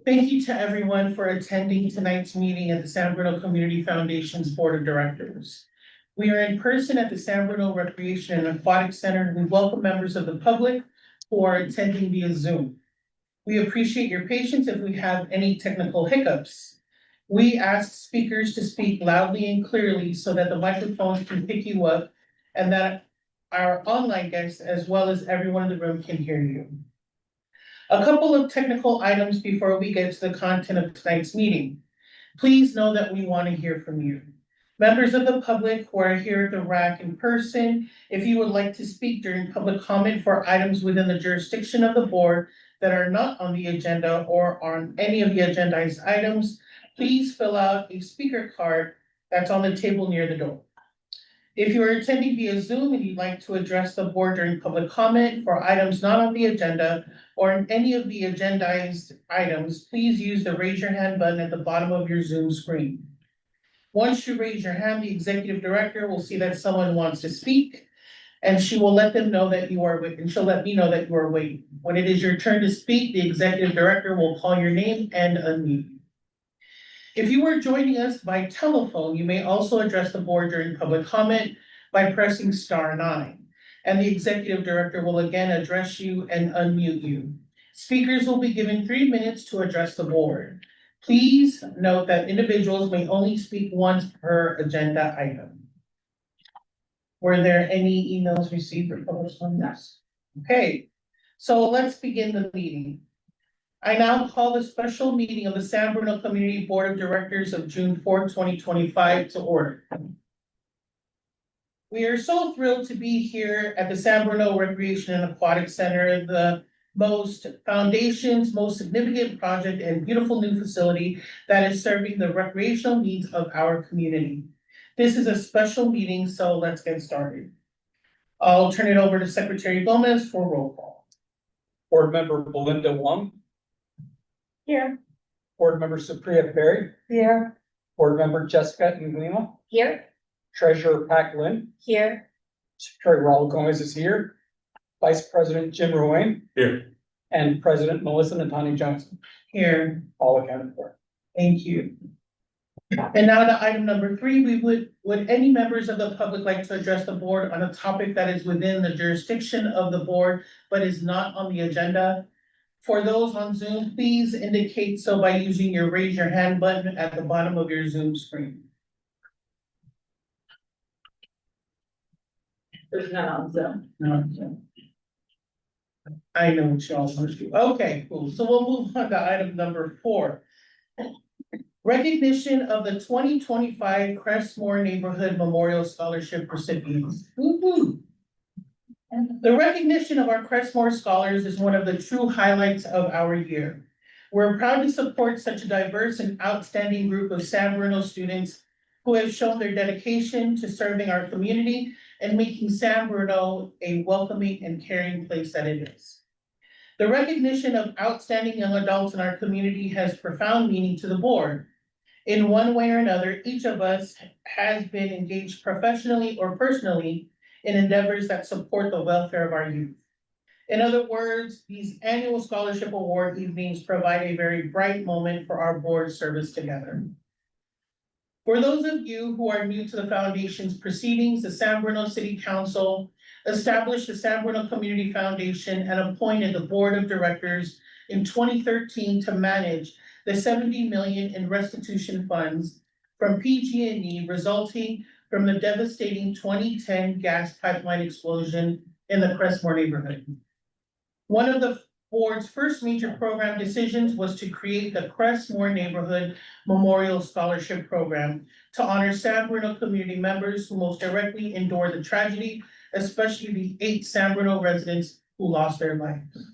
Thank you to everyone for attending tonight's meeting at the San Bruno Community Foundation's Board of Directors. We are in person at the San Bruno Recreation and Aquatic Center. We welcome members of the public who are attending via Zoom. We appreciate your patience if we have any technical hiccups. We ask speakers to speak loudly and clearly so that the microphones can pick you up and that our online guests, as well as everyone in the room, can hear you. A couple of technical items before we get to the content of tonight's meeting. Please know that we want to hear from you. Members of the public who are here at the RAC in person, if you would like to speak during public comment for items within the jurisdiction of the board that are not on the agenda or on any of the agendized items, please fill out a speaker card that's on the table near the door. If you are attending via Zoom and you'd like to address the board during public comment for items not on the agenda or in any of the agendized items, please use the raise your hand button at the bottom of your Zoom screen. Once you raise your hand, the executive director will see that someone wants to speak, and she will let them know that you are waiting, and she'll let me know that you are waiting. When it is your turn to speak, the executive director will call your name and unmute you. If you are joining us by telephone, you may also address the board during public comment by pressing *9, and the executive director will again address you and unmute you. Speakers will be given 3 minutes to address the board. Please note that individuals may only speak once per agenda item. Were there any emails received or published on this? Okay, so let's begin the meeting. I now call the special meeting of the San Bruno Community Board of Directors of June 4th, 2025 to order. We are so thrilled to be here at the San Bruno Recreation and Aquatic Center, the foundation's most significant project and beautiful new facility that is serving the recreational needs of our community. This is a special meeting, so let's get started. I'll turn it over to Secretary Gomez for roll call. Board Member Belinda Wong. Here. Board Member Supriya Perry. Here. Board Member Jessica Nguema. Here. Treasurer Pat Lynn. Here. Secretary Raul Gomez is here. Vice President Jim Ruane. Here. And President Melissa Natani Johnson. Here. All accounted for. Thank you. And now to item number 3, would any members of the public like to address the board on a topic that is within the jurisdiction of the board, but is not on the agenda? For those on Zoom, please indicate so by using your raise your hand button at the bottom of your Zoom screen. There's none on Zoom. No. I know what y'all want to do. Okay, cool. So we'll move on to item number 4. Recognition of the 2025 Crestmore Neighborhood Memorial Scholarship recipients. Woo-hoo. The recognition of our Crestmore scholars is one of the true highlights of our year. We're proud to support such a diverse and outstanding group of San Bruno students who have shown their dedication to serving our community and making San Bruno a welcoming and caring place that it is. The recognition of outstanding young adults in our community has profound meaning to the board. In one way or another, each of us has been engaged professionally or personally in endeavors that support the welfare of our youth. In other words, these annual scholarship award evenings provide a very bright moment for our board service together. For those of you who are new to the foundation's proceedings, the San Bruno City Council established the San Bruno Community Foundation and appointed the board of directors in 2013 to manage the $70 million in restitution funds from PG&E resulting from the devastating 2010 gas pipeline explosion in the Crestmore neighborhood. One of the board's first major program decisions was to create the Crestmore Neighborhood Memorial Scholarship Program to honor San Bruno community members who most directly endured the tragedy, especially the 8 San Bruno residents who lost their lives.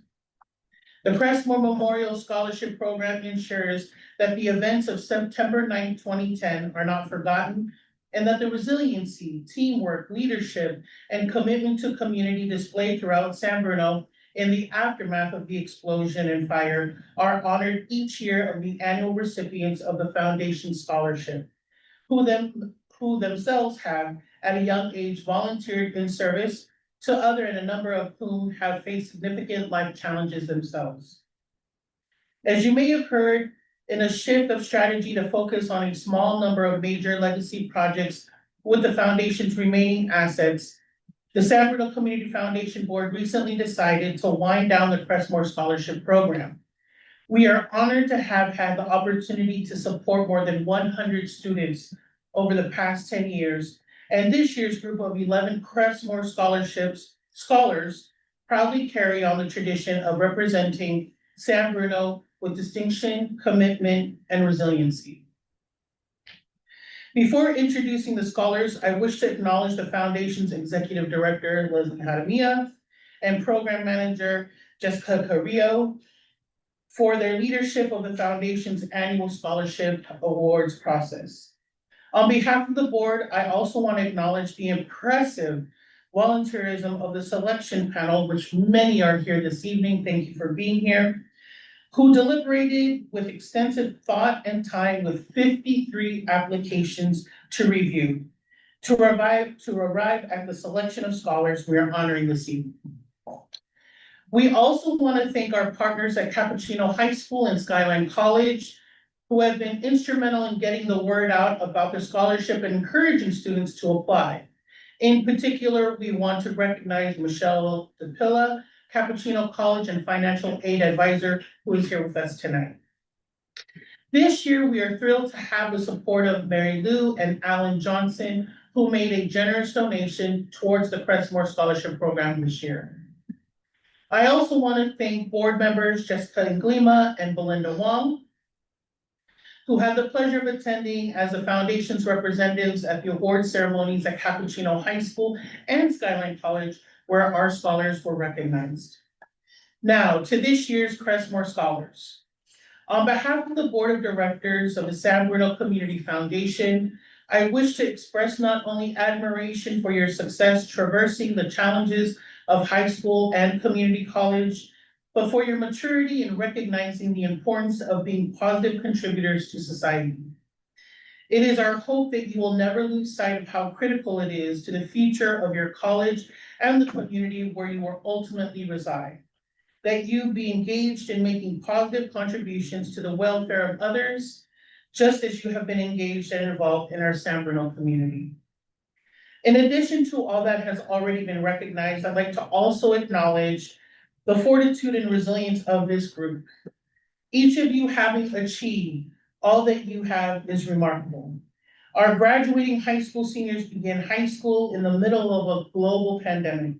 The Crestmore Memorial Scholarship Program ensures that the events of September 9, 2010 are not forgotten, and that the resiliency, teamwork, leadership, and commitment to community displayed throughout San Bruno in the aftermath of the explosion and fire are honored each year of the annual recipients of the Foundation Scholarship, who themselves have, at a young age, volunteered in service to others, and a number of whom have faced significant life challenges themselves. As you may have heard, in a shift of strategy to focus on a small number of major legacy projects with the foundation's remaining assets, the San Bruno Community Foundation Board recently decided to wind down the Crestmore Scholarship Program. We are honored to have had the opportunity to support more than 100 students over the past 10 years, and this year's group of 11 Crestmore scholars proudly carry on the tradition of representing San Bruno with distinction, commitment, and resiliency. Before introducing the scholars, I wish to acknowledge the Foundation's Executive Director, Leslie Jaramillo, and Program Manager, Jessica Carrillo, for their leadership of the Foundation's annual scholarship awards process. On behalf of the board, I also want to acknowledge the impressive volunteerism of the selection panel, which many are here this evening. Thank you for being here, who deliberated with extensive thought and time with 53 applications to review. To arrive at the selection of scholars we are honoring this evening. We also want to thank our partners at Cappuccino High School and Skyline College, who have been instrumental in getting the word out about the scholarship and encouraging students to apply. In particular, we want to recognize Michelle DePilla, Cappuccino College and Financial Aid Advisor, who is here with us tonight. This year, we are thrilled to have the support of Mary Lou and Alan Johnson, who made a generous donation towards the Crestmore Scholarship Program this year. I also want to thank board members Jessica Nglima and Belinda Wong, who had the pleasure of attending as the Foundation's representatives at the award ceremonies at Cappuccino High School and Skyline College, where our scholars were recognized. Now, to this year's Crestmore Scholars. On behalf of the Board of Directors of the San Bruno Community Foundation, I wish to express not only admiration for your success traversing the challenges of high school and community college, but for your maturity in recognizing the importance of being positive contributors to society. It is our hope that you will never lose sight of how critical it is to the future of your college and the community where you will ultimately reside. That you be engaged in making positive contributions to the welfare of others, just as you have been engaged and involved in our San Bruno community. In addition to all that has already been recognized, I'd like to also acknowledge the fortitude and resilience of this group. Each of you having achieved all that you have is remarkable. Our graduating high school seniors began high school in the middle of a global pandemic,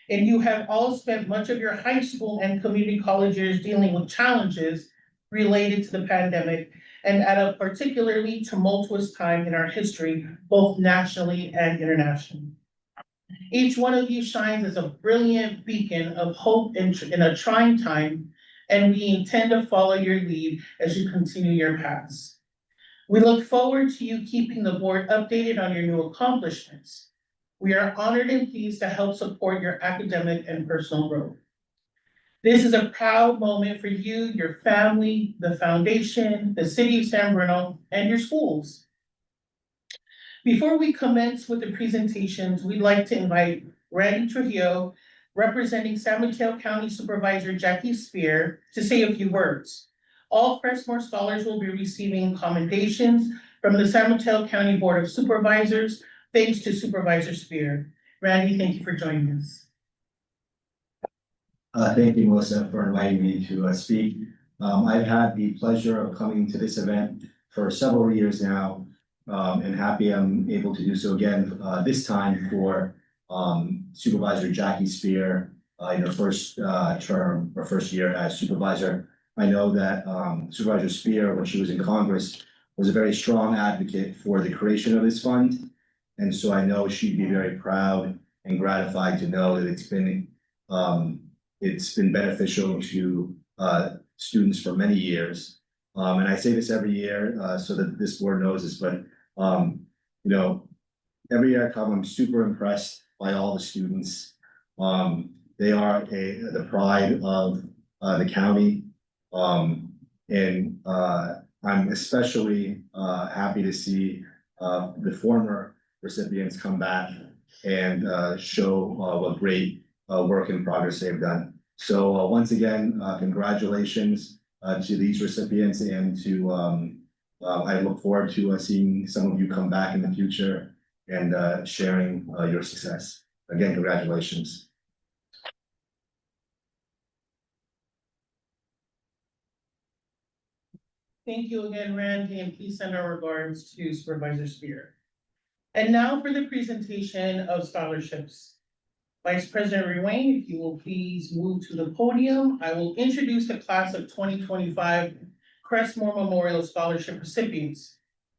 and you have all spent much of your high school and community college years dealing with challenges related to the pandemic and at a particularly tumultuous time in our history, both nationally and internationally. Each one of you shines as a brilliant beacon of hope in a trying time, and we intend to follow your lead as you continue your paths. We look forward to you keeping the board updated on your new accomplishments. We are honored and pleased to help support your academic and personal growth. This is a proud moment for you, your family, the foundation, the city of San Bruno, and your schools. Before we commence with the presentations, we'd like to invite Randy Trujillo, representing San Mateo County Supervisor Jackie Spear, to say a few words. All Crestmore scholars will be receiving commendations from the San Mateo County Board of Supervisors, thanks to Supervisor Spear. Randy, thank you for joining us. Thank you, Melissa, for inviting me to speak. I've had the pleasure of coming to this event for several years now, and happy I'm able to do so again this time for Supervisor Jackie Spear in her first term or first year as supervisor. I know that Supervisor Spear, when she was in Congress, was a very strong advocate for the creation of this fund. And so I know she'd be very proud and gratified to know that it's been beneficial to students for many years. And I say this every year so that this board knows this, but you know, every year I come, I'm super impressed by all the students. They are the pride of the county. And I'm especially happy to see the former recipients come back and show what great work in progress they've done. So once again, congratulations to these recipients and to, I look forward to seeing some of you come back in the future and sharing your success. Again, congratulations. Thank you again, Randy, and please send our regards to Supervisor Spear. And now for the presentation of scholarships. Vice President Ruane, if you will please move to the podium, I will introduce the class of 2025 Crestmore Memorial Scholarship recipients.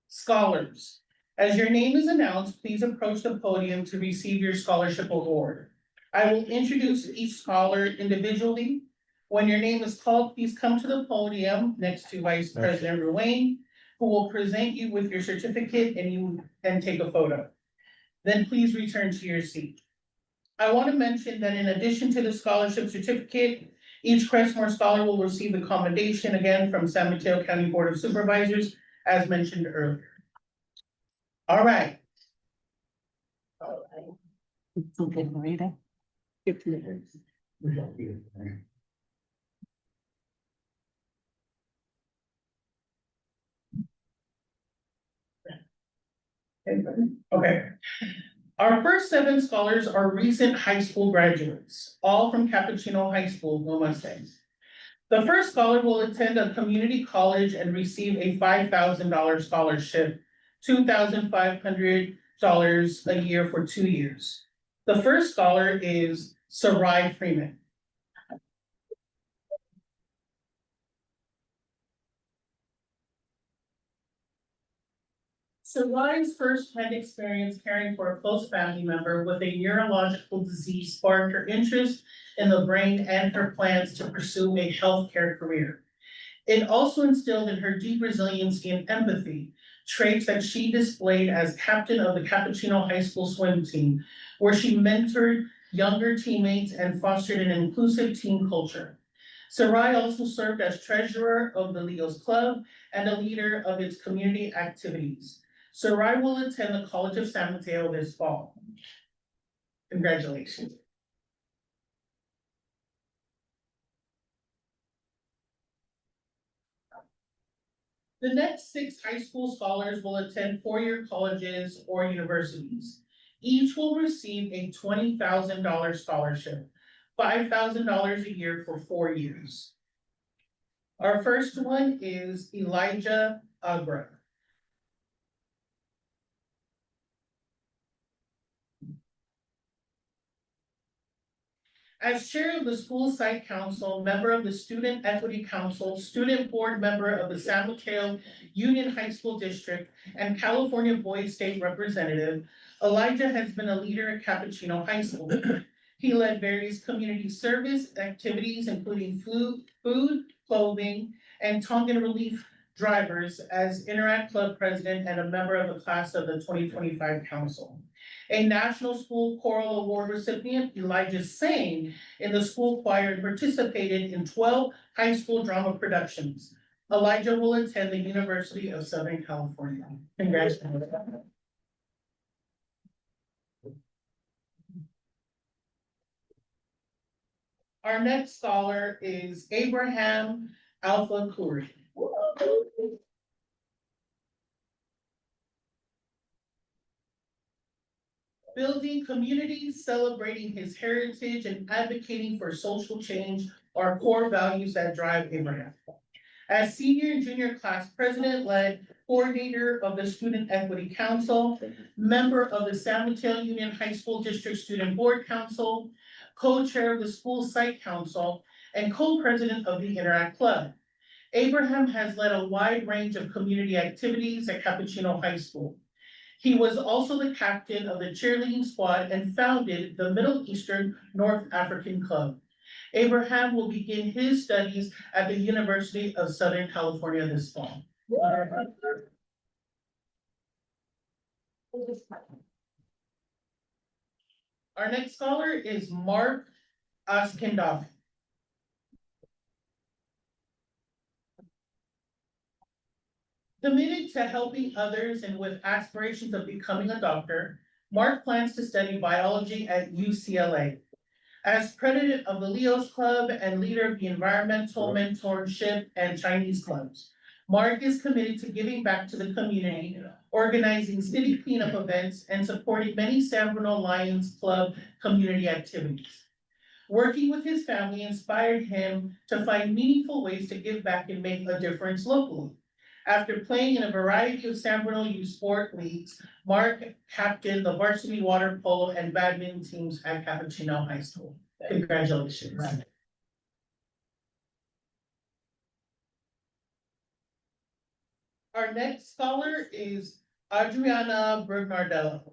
Scholars, as your name is announced, please approach the podium to receive your scholarship award. I will introduce each scholar individually. When your name is called, please come to the podium next to Vice President Ruane, who will present you with your certificate and you can take a photo. Then please return to your seat. I want to mention that in addition to the scholarship certificate, each Crestmore scholar will receive a commendation again from San Mateo County Board of Supervisors, as mentioned earlier. All right. It's okay, Marita. Okay. Our first 7 scholars are recent high school graduates, all from Cappuccino High School, Loma State. The first scholar will attend a community college and receive a $5,000 scholarship, $2,500 a year for 2 years. The first scholar is Sarai Freeman. Sarai's first-hand experience caring for a close family member with a neurological disease sparked her interest in the brain and her plans to pursue a healthcare career. It also instilled in her deep resiliency and empathy, traits that she displayed as captain of the Cappuccino High School swim team, where she mentored younger teammates and fostered an inclusive team culture. Sarai also served as treasurer of the Leo's Club and a leader of its community activities. Sarai will attend the College of San Mateo this fall. Congratulations. The next 6 high school scholars will attend 4-year colleges or universities. Each will receive a $20,000 scholarship, $5,000 a year for 4 years. Our first one is Elijah Agra. As chair of the school site council, member of the student equity council, student board member of the San Mateo Union High School District, and California Boys State Representative, Elijah has been a leader at Cappuccino High School. He led various community service activities, including food, clothing, and Tongan relief drivers as Interact Club president and a member of the class of the 2025 council. A National School Choral Award recipient, Elijah sang in the school choir and participated in 12 high school drama productions. Elijah will attend the University of Southern California. Congratulations. Our next scholar is Abraham Alpha Khoury. Building communities, celebrating his heritage, and advocating for social change are core values that drive Abraham. As senior and junior class president, led coordinator of the Student Equity Council, member of the San Mateo Union High School District Student Board Council, co-chair of the School Site Council, and co-president of the Interact Club. Abraham has led a wide range of community activities at Cappuccino High School. He was also the captain of the cheerleading squad and founded the Middle Eastern North African Club. Abraham will begin his studies at the University of Southern California this fall. Our next scholar is Mark Askendoff. Committed to helping others and with aspirations of becoming a doctor, Mark plans to study biology at UCLA. As president of the Leos Club and leader of the Environmental Mentorship and Chinese Clubs, Mark is committed to giving back to the community, organizing city cleanup events, and supporting many San Bruno Lions Club community activities. Working with his family inspired him to find meaningful ways to give back and make a difference locally. After playing in a variety of San Bruno youth sport leagues, Mark captained the varsity water polo and badminton teams at Cappuccino High School. Congratulations. Our next scholar is Adriana Bernardello.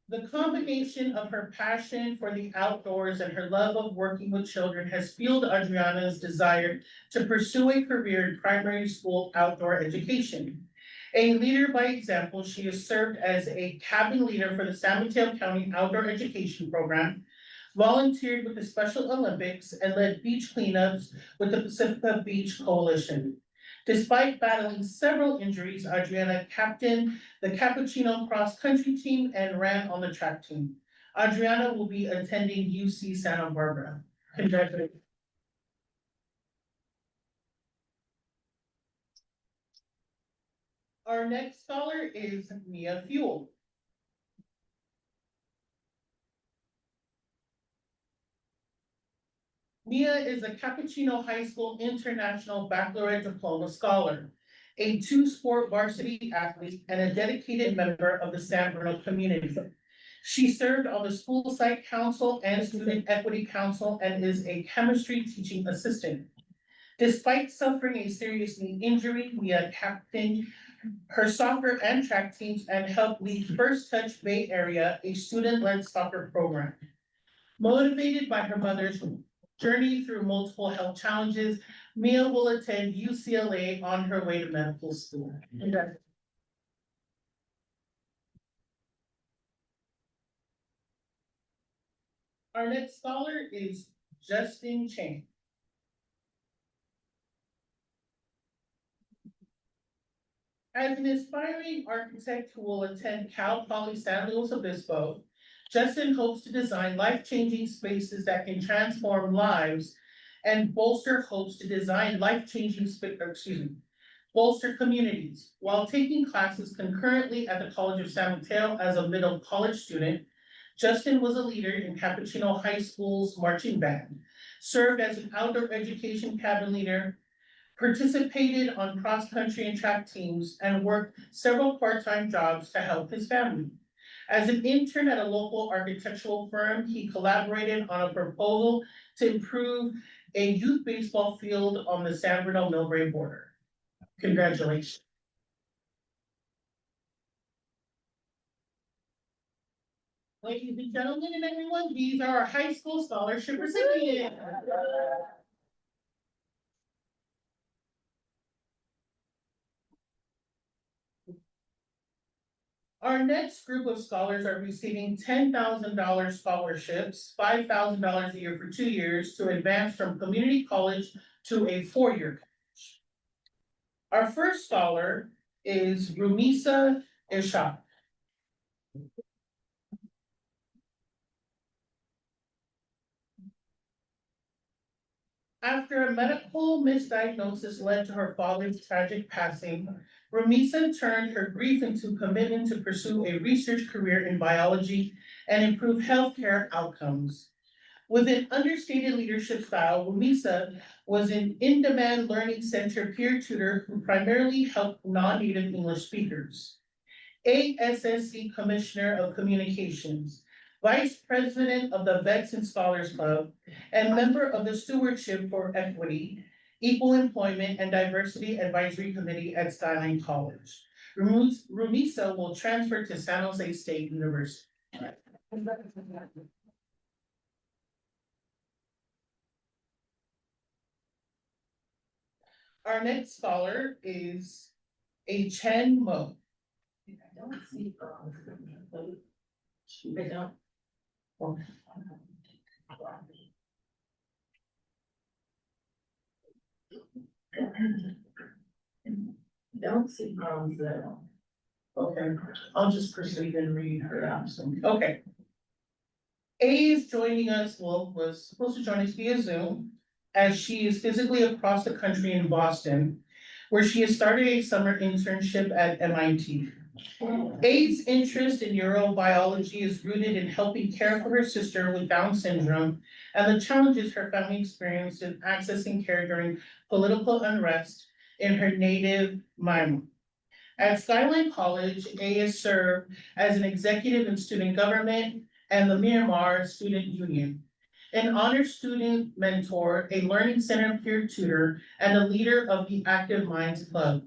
The combination of her passion for the outdoors and her love of working with children has fueled Adriana's desire to pursue a career in primary school outdoor education. A leader by example, she has served as a cabin leader for the San Mateo County Outdoor Education Program, volunteered with the Special Olympics, and led beach cleanups with the Pacifica Beach Coalition. Despite battling several injuries, Adriana captained the Cappuccino cross-country team and ran on the track team. Adriana will be attending UC Santa Barbara. Congratulations. Our next scholar is Mia Fuel. Mia is a Cappuccino High School International Baccalaureate Diploma Scholar, a two-sport varsity athlete, and a dedicated member of the San Bruno community. She served on the school site council and student equity council and is a chemistry teaching assistant. Despite suffering a serious knee injury, Mia captained her soccer and track teams and helped lead First Touch Bay Area, a student-led soccer program. Motivated by her mother's journey through multiple health challenges, Mia will attend UCLA on her way to medical school. Our next scholar is Justin Chang. As an aspiring architect who will attend Cal Poly San Luis Obispo, Justin hopes to design life-changing spaces that can transform lives and bolster bolster communities. While taking classes concurrently at the College of San Mateo as a middle college student, Justin was a leader in Cappuccino High School's marching band, served as an outdoor education cabin leader, participated on cross-country and track teams, and worked several part-time jobs to help his family. As an intern at a local architectural firm, he collaborated on a proposal to improve a youth baseball field on the San Bruno-Millbrae border. Congratulations. Ladies and gentlemen and everyone, these are our high school scholarship recipients. Our next group of scholars are receiving $10,000 scholarships, $5,000 a year for 2 years to advance from community college to a 4-year college. Our first scholar is Rumisa Ishak. After a medical misdiagnosis led to her father's tragic passing, Ramisa turned her grief into commitment to pursue a research career in biology and improve healthcare outcomes. With an understated leadership style, Ramisa was an in-demand learning center peer tutor who primarily helped non-native English speakers. ASSC Commissioner of Communications, Vice President of the Vets and Scholars Club, and member of the Stewardship for Equity, Equal Employment, and Diversity Advisory Committee at Skyline College. Rumisa will transfer to San Jose State University. Our next scholar is A Chen Mo. I don't see. I don't. Don't see problems there. Okay, I'll just proceed and read her absence. Okay. A is joining us, well, was supposed to join us via Zoom, as she is physically across the country in Boston, where she has started a summer internship at MIT. A's interest in neurobiology is rooted in helping care for her sister with Down syndrome and the challenges her family experienced in accessing care during political unrest in her native Myanmar. At Skyline College, A has served as an executive in student government and the Myanmar Student Union, an honor student mentor, a learning center peer tutor, and a leader of the Active Minds Club.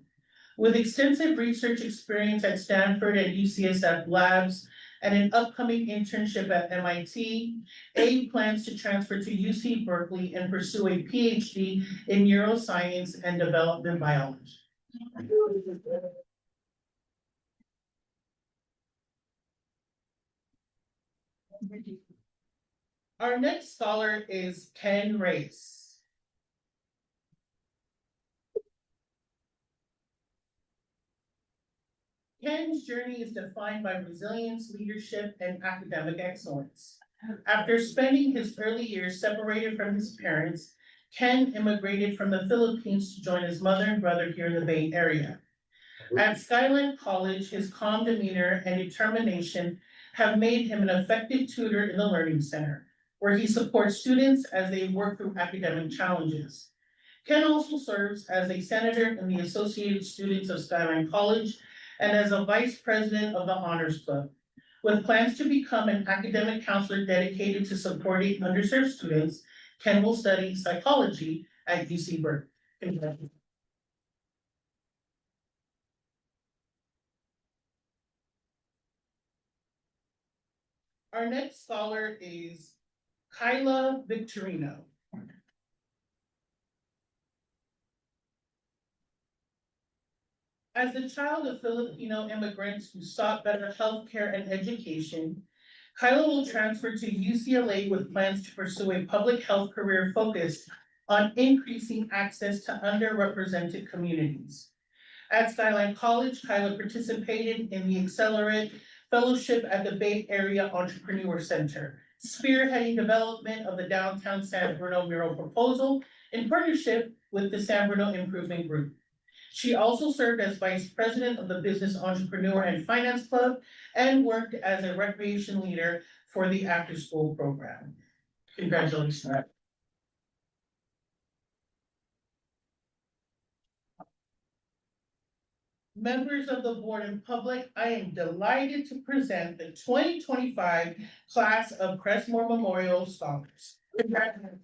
With extensive research experience at Stanford and UCSF labs and an upcoming internship at MIT, A plans to transfer to UC Berkeley and pursue a PhD in neuroscience and development biology. Our next scholar is Ken Race. Ken's journey is defined by resilience, leadership, and academic excellence. After spending his early years separated from his parents, Ken immigrated from the Philippines to join his mother and brother here in the Bay Area. At Skyline College, his calm demeanor and determination have made him an effective tutor in the Learning Center, where he supports students as they work through academic challenges. Ken also serves as a senator in the Associated Students of Skyline College and as a vice president of the Honors Club. With plans to become an academic counselor dedicated to supporting underserved students, Ken will study psychology at UC Berkeley. Congratulations. Our next scholar is Kyla Victorino. As the child of Filipino immigrants who sought better healthcare and education, Kyla will transfer to UCLA with plans to pursue a public health career focused on increasing access to underrepresented communities. At Skyline College, Kyla participated in the Accelerate Fellowship at the Bay Area Entrepreneur Center, spearheading development of the downtown San Bruno mural proposal in partnership with the San Bruno Improvement Group. She also served as vice president of the Business Entrepreneur and Finance Club and worked as a recreation leader for the after-school program. Congratulations. Members of the board and public, I am delighted to present the 2025 class of Crestmore Memorial Scholars. Congratulations.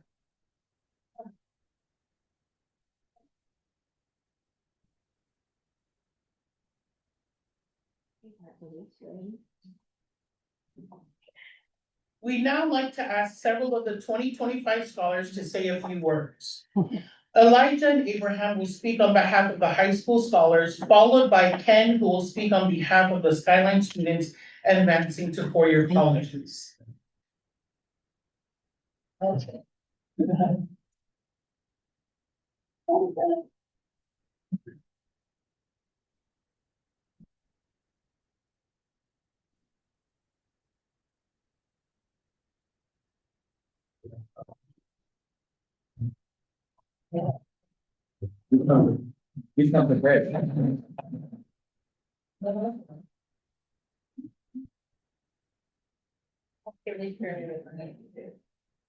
We'd now like to ask several of the 2025 scholars to say a few words. Elijah and Abraham will speak on behalf of the high school scholars, followed by Ken, who will speak on behalf of the Skyline students advancing to four-year colleges. He's not prepared.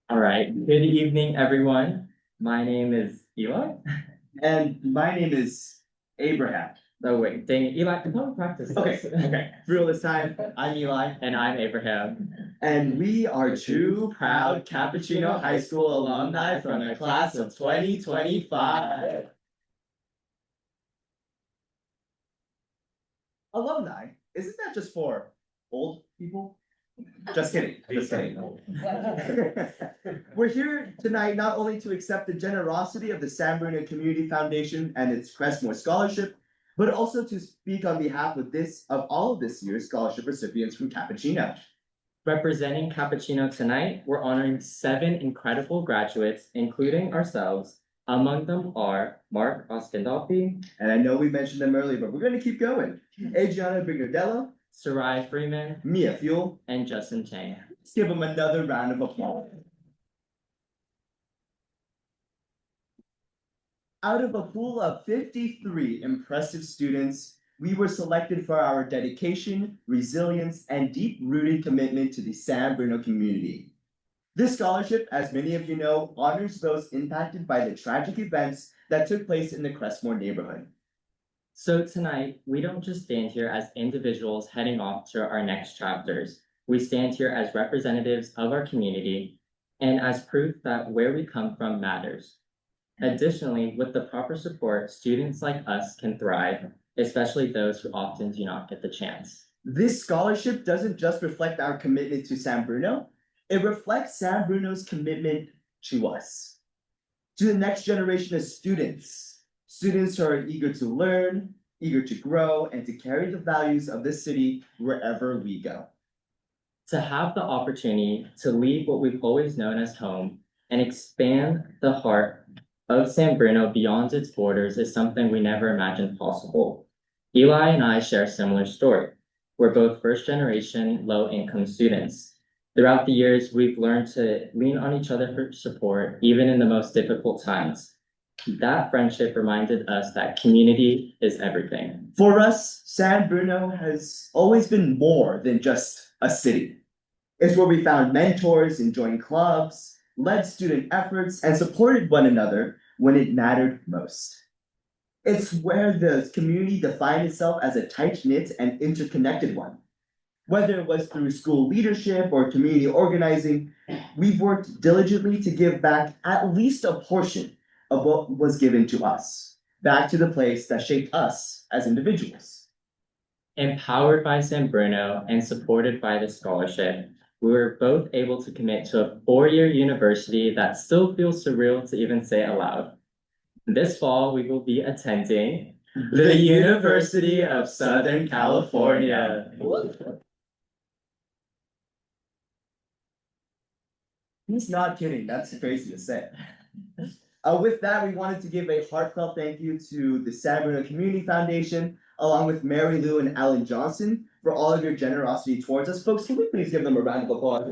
All right, good evening, everyone. My name is Eli. And my name is Abraham. Oh, wait, dang it, Eli, come on, practice. Okay, for real this time, I'm Eli, And I'm Abraham. and we are two proud Cappuccino High School alumni from the class of 2025. Alumni? Isn't that just for old people? Just kidding, just kidding. We're here tonight not only to accept the generosity of the San Bruno Community Foundation and its Crestmore Scholarship, but also to speak on behalf of all of this year's scholarship recipients from Cappuccino. Representing Cappuccino tonight, we're honoring 7 incredible graduates, including ourselves, Among them are Mark Oskendolfi, And I know we mentioned them earlier, but we're gonna keep going. Adriana Brigadello, Sarai Freeman, Mia Fuel. and Justin Chang. Let's give them another round of applause. Out of a pool of 53 impressive students, we were selected for our dedication, resilience, and deep-rooted commitment to the San Bruno community. This scholarship, as many of you know, honors those impacted by the tragic events that took place in the Crestmore neighborhood. So tonight, we don't just stand here as individuals heading off to our next chapters. We stand here as representatives of our community and as proof that where we come from matters. Additionally, with the proper support, students like us can thrive, especially those who often do not get the chance. This scholarship doesn't just reflect our commitment to San Bruno, it reflects San Bruno's commitment to us, to the next generation of students who are eager to learn, eager to grow, and to carry the values of this city wherever we go. To have the opportunity to leave what we've always known as home and expand the heart of San Bruno beyond its borders is something we never imagined possible. Eli and I share a similar story. We're both first-generation, low-income students. Throughout the years, we've learned to lean on each other for support, even in the most difficult times. That friendship reminded us that community is everything. For us, San Bruno has always been more than just a city. It's where we found mentors and joined clubs, led student efforts, and supported one another when it mattered most. It's where the community defined itself as a tight-knit and interconnected one. Whether it was through school leadership or community organizing, we've worked diligently to give back at least a portion of what was given to us, back to the place that shaped us as individuals. Empowered by San Bruno and supported by the scholarship, we were both able to commit to a 4-year university that still feels surreal to even say aloud. This fall, we will be attending the University of Southern California. He's not kidding, that's crazy to say. With that, we wanted to give a heartfelt thank you to the San Bruno Community Foundation, along with Mary Lou and Alan Johnson, for all of your generosity towards us. Folks, can we please give them a round of applause?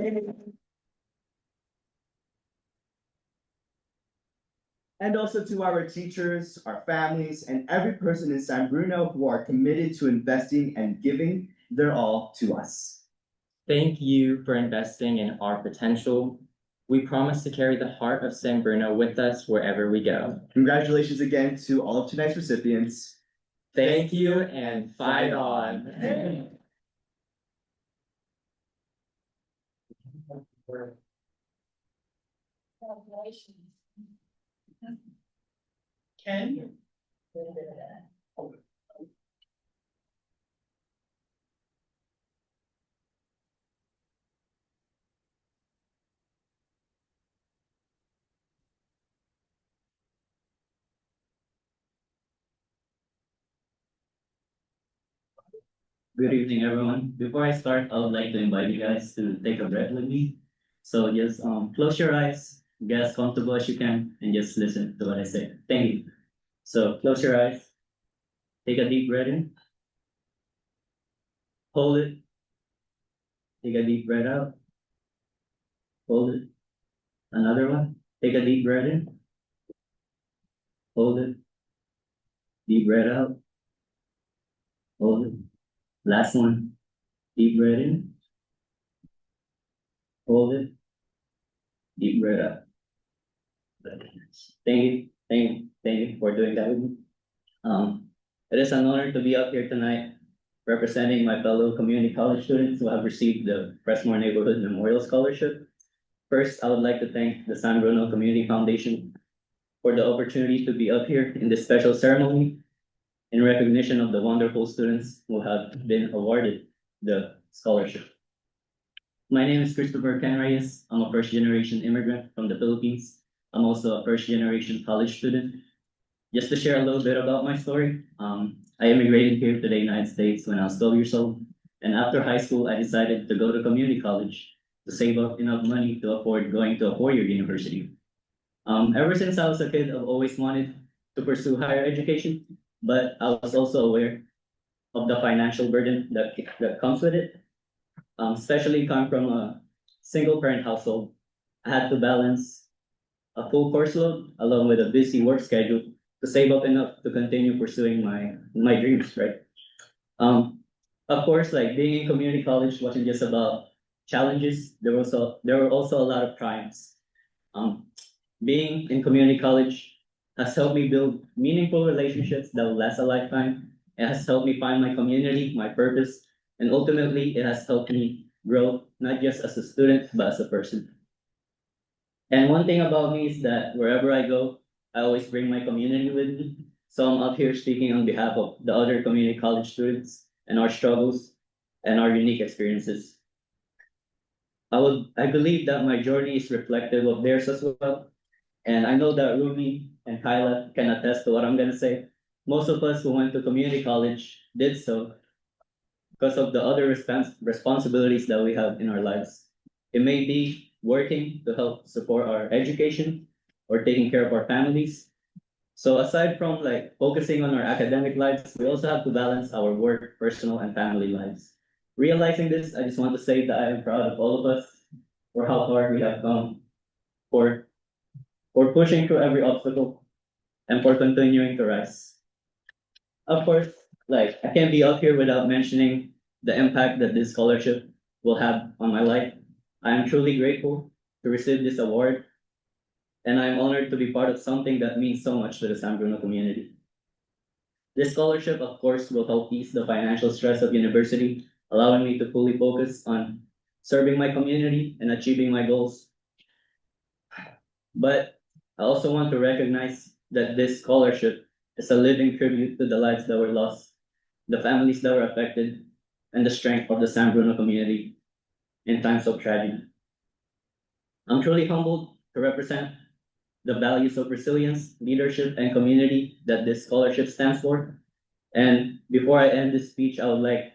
And also to our teachers, our families, and every person in San Bruno who are committed to investing and giving their all to us. Thank you for investing in our potential. We promise to carry the heart of San Bruno with us wherever we go. Congratulations again to all of tonight's recipients. Thank you and fight on. Congratulations. Ken? Good evening, everyone. Before I start, I would like to invite you guys to take a breath with me. So just close your eyes, get as comfortable as you can, and just listen to what I say. Thank you. So close your eyes, take a deep breath in, hold it, take a deep breath out, hold it. Another one, take a deep breath in, hold it, deep breath out, hold it. Last one, deep breath in, hold it, deep breath out. Thank you for doing that with me. It is an honor to be up here tonight representing my fellow community college students who have received the Crestmore Neighborhood Memorial Scholarship. First, I would like to thank the San Bruno Community Foundation for the opportunity to be up here in this special ceremony in recognition of the wonderful students who have been awarded the scholarship. My name is Christopher Ken Reyes. I'm a first-generation immigrant from the Philippines. I'm also a first-generation college student. Just to share a little bit about my story, I immigrated here to the United States when I was 12 years old. And after high school, I decided to go to community college to save up enough money to afford going to a 4-year university. Ever since I was a kid, I've always wanted to pursue higher education, but I was also aware of the financial burden that comes with it. Especially coming from a single parent household, I had to balance a full course load along with a busy work schedule to save up enough to continue pursuing my dreams, right? Um, of course, like being in community college wasn't just about challenges. There were also a lot of triumphs. Um, Being in community college has helped me build meaningful relationships that will last a lifetime. It has helped me find my community, my purpose, and ultimately it has helped me grow not just as a student, but as a person. And one thing about me is that wherever I go, I always bring my community with me. So I'm up here speaking on behalf of the other community college students and our struggles and our unique experiences. I believe that my journey is reflective of theirs as well. And I know that Ruby and Kyla can attest to what I'm gonna say. Most of us who went to community college did so because of the other responsibilities that we have in our lives. It may be working to help support our education or taking care of our families. So aside from like focusing on our academic lives, we also have to balance our work, personal, and family lives. Realizing this, I just want to say that I am proud of all of us for how far we have come, for for pushing through every obstacle, and for continuing to rise. Of course, like I can't be up here without mentioning the impact that this scholarship will have on my life. I am truly grateful to receive this award, and I am honored to be part of something that means so much to the San Bruno community. This scholarship, of course, will help ease the financial stress of university, allowing me to fully focus on serving my community and achieving my goals. But I also want to recognize that this scholarship is a living tribute to the lives that were lost, the families that were affected, and the strength of the San Bruno community in times of tragedy. I'm truly humbled to represent the values of resilience, leadership, and community that this scholarship stands for. And before I end this speech, I would like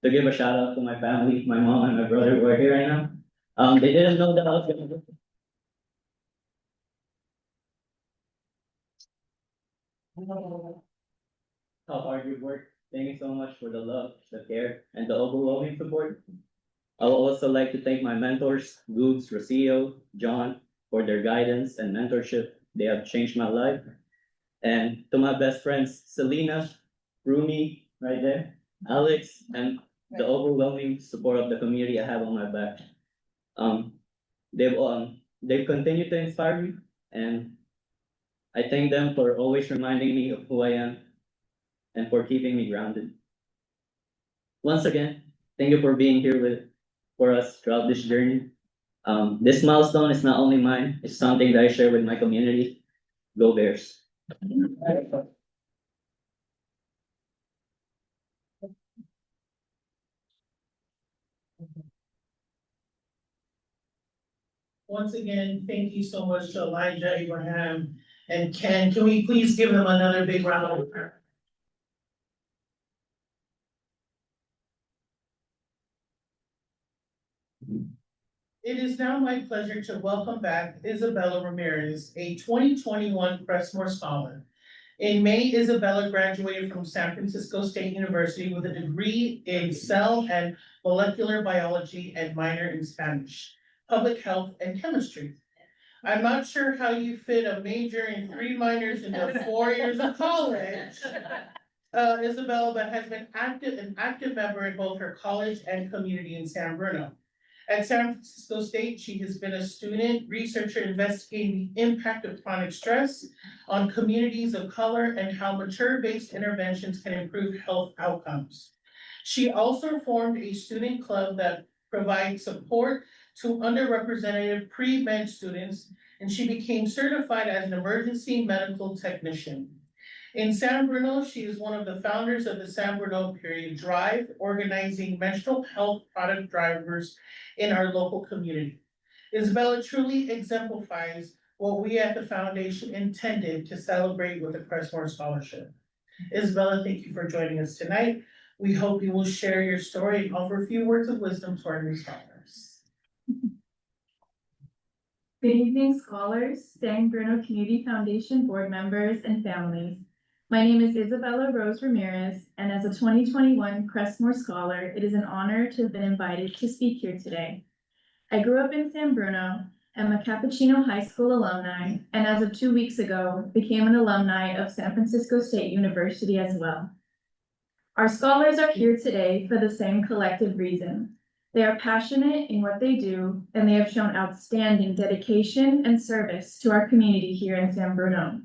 to give a shout out to my family, my mom and my brother who are here right now. They didn't know that I was gonna do how hard you work. Thank you so much for the love, the care, and the overwhelming support. I would also like to thank my mentors, Googs, Rocio, John, for their guidance and mentorship. They have changed my life. And to my best friends, Selena, Rumi, right there, Alex, and the overwhelming support of the community I have on my back. Um, they've continued to inspire me, and I thank them for always reminding me of who I am and for keeping me grounded. Once again, thank you for being here for us throughout this journey. This milestone is not only mine, it's something that I share with my community. Go Bears. Once again, thank you so much to Elijah, Abraham, and Ken. Can we please give them another big round of applause? It is now my pleasure to welcome back Isabella Ramirez, a 2021 Crestmore Scholar. In May, Isabella graduated from San Francisco State University with a degree in cell and molecular biology and minor in Spanish, public health, and chemistry. I'm not sure how you fit a major and 3 minors into 4 years of college, Isabella, but has been an active member in both her college and community in San Bruno. At San Francisco State, she has been a student researcher investigating the impact of chronic stress on communities of color and how mature-based interventions can improve health outcomes. She also formed a student club that provides support to underrepresented pre-med students, and she became certified as an emergency medical technician. In San Bruno, she is one of the founders of the San Bruno Period Drive, organizing mental health product drivers in our local community. Isabella truly exemplifies what we at the foundation intended to celebrate with the Crestmore Scholarship. Isabella, thank you for joining us tonight. We hope you will share your story and offer a few words of wisdom to our new scholars. Good evening, scholars, San Bruno Community Foundation board members, and families. My name is Isabella Rose Ramirez, and as a 2021 Crestmore Scholar, it is an honor to have been invited to speak here today. I grew up in San Bruno, am a Cappuccino High School alumni, and as of 2 weeks ago, became an alumni of San Francisco State University as well. Our scholars are here today for the same collective reason. They are passionate in what they do, and they have shown outstanding dedication and service to our community here in San Bruno.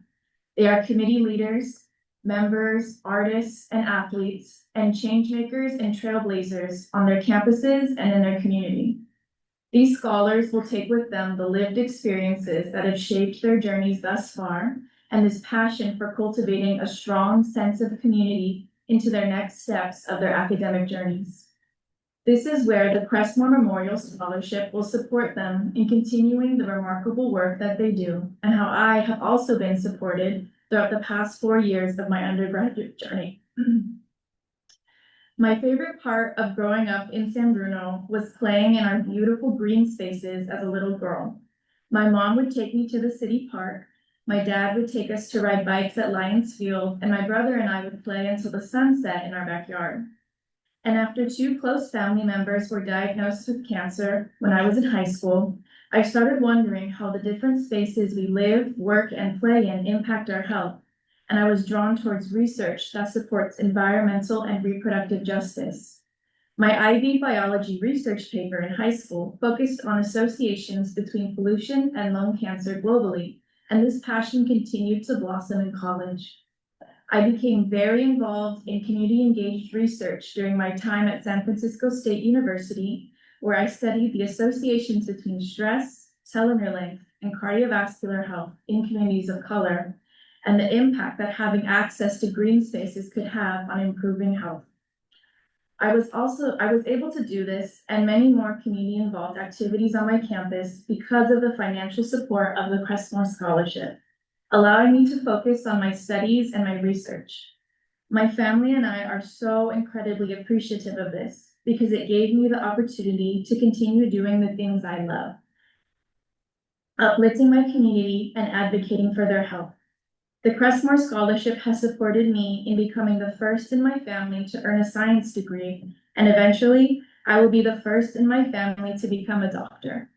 They are committee leaders, members, artists, and athletes, and change makers and trailblazers on their campuses and in their community. These scholars will take with them the lived experiences that have shaped their journeys thus far, and this passion for cultivating a strong sense of community into their next steps of their academic journeys. This is where the Crestmore Memorial Scholarship will support them in continuing the remarkable work that they do, and how I have also been supported throughout the past 4 years of my undergraduate journey. My favorite part of growing up in San Bruno was playing in our beautiful green spaces as a little girl. My mom would take me to the city park, my dad would take us to ride bikes at Lions Field, and my brother and I would play until the sun set in our backyard. And after 2 close family members were diagnosed with cancer when I was in high school, I started wondering how the different spaces we live, work, and play in impact our health. And I was drawn towards research that supports environmental and reproductive justice. My IB biology research paper in high school focused on associations between pollution and lung cancer globally, and this passion continued to blossom in college. I became very involved in community-engaged research during my time at San Francisco State University, where I studied the associations between stress, telomere length, and cardiovascular health in communities of color, and the impact that having access to green spaces could have on improving health. I was able to do this and many more community-involved activities on my campus because of the financial support of the Crestmore Scholarship, allowing me to focus on my studies and my research. My family and I are so incredibly appreciative of this because it gave me the opportunity to continue doing the things I love, uplifting my community and advocating for their health. The Crestmore Scholarship has supported me in becoming the first in my family to earn a science degree, and eventually I will be the first in my family to become a doctor.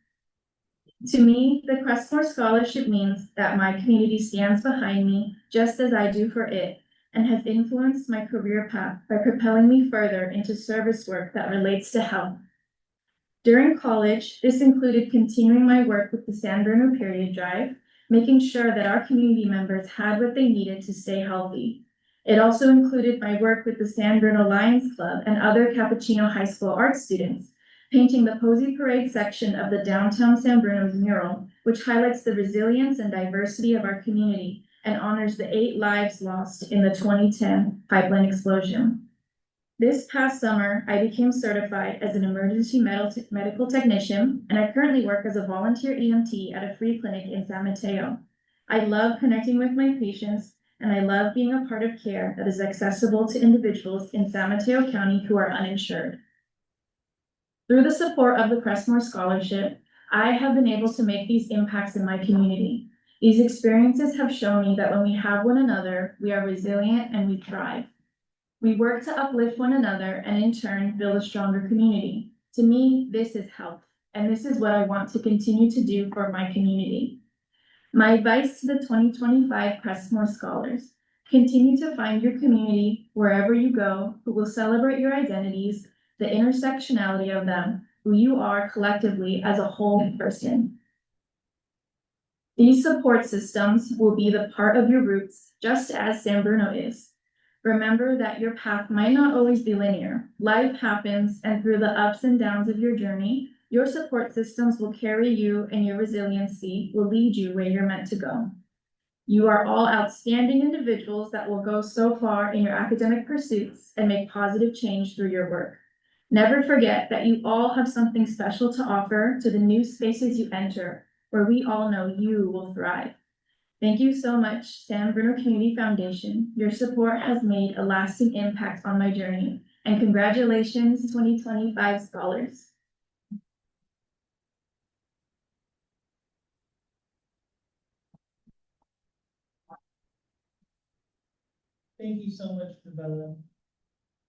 To me, the Crestmore Scholarship means that my community stands behind me just as I do for it, and has influenced my career path by propelling me further into service work that relates to health. During college, this included continuing my work with the San Bruno Period Drive, making sure that our community members had what they needed to stay healthy. It also included my work with the San Bruno Lions Club and other Cappuccino High School art students, painting the Posey Parade section of the downtown San Bruno's mural, which highlights the resilience and diversity of our community and honors the 8 lives lost in the 2010 pipeline explosion. This past summer, I became certified as an emergency medical technician, and I currently work as a volunteer EMT at a free clinic in San Mateo. I love connecting with my patients, and I love being a part of care that is accessible to individuals in San Mateo County who are uninsured. Through the support of the Crestmore Scholarship, I have been able to make these impacts in my community. These experiences have shown me that when we have one another, we are resilient and we thrive. We work to uplift one another and in turn build a stronger community. To me, this is health, and this is what I want to continue to do for my community. My advice to the 2025 Crestmore Scholars: continue to find your community wherever you go who will celebrate your identities, the intersectionality of them, who you are collectively as a whole person. These support systems will be the part of your roots, just as San Bruno is. Remember that your path might not always be linear. Life happens, and through the ups and downs of your journey, your support systems will carry you, and your resiliency will lead you where you're meant to go. You are all outstanding individuals that will go so far in your academic pursuits and make positive change through your work. Never forget that you all have something special to offer to the new spaces you enter, where we all know you will thrive. Thank you so much, San Bruno Community Foundation. Your support has made a lasting impact on my journey, and congratulations, 2025 scholars. Thank you so much, Isabella.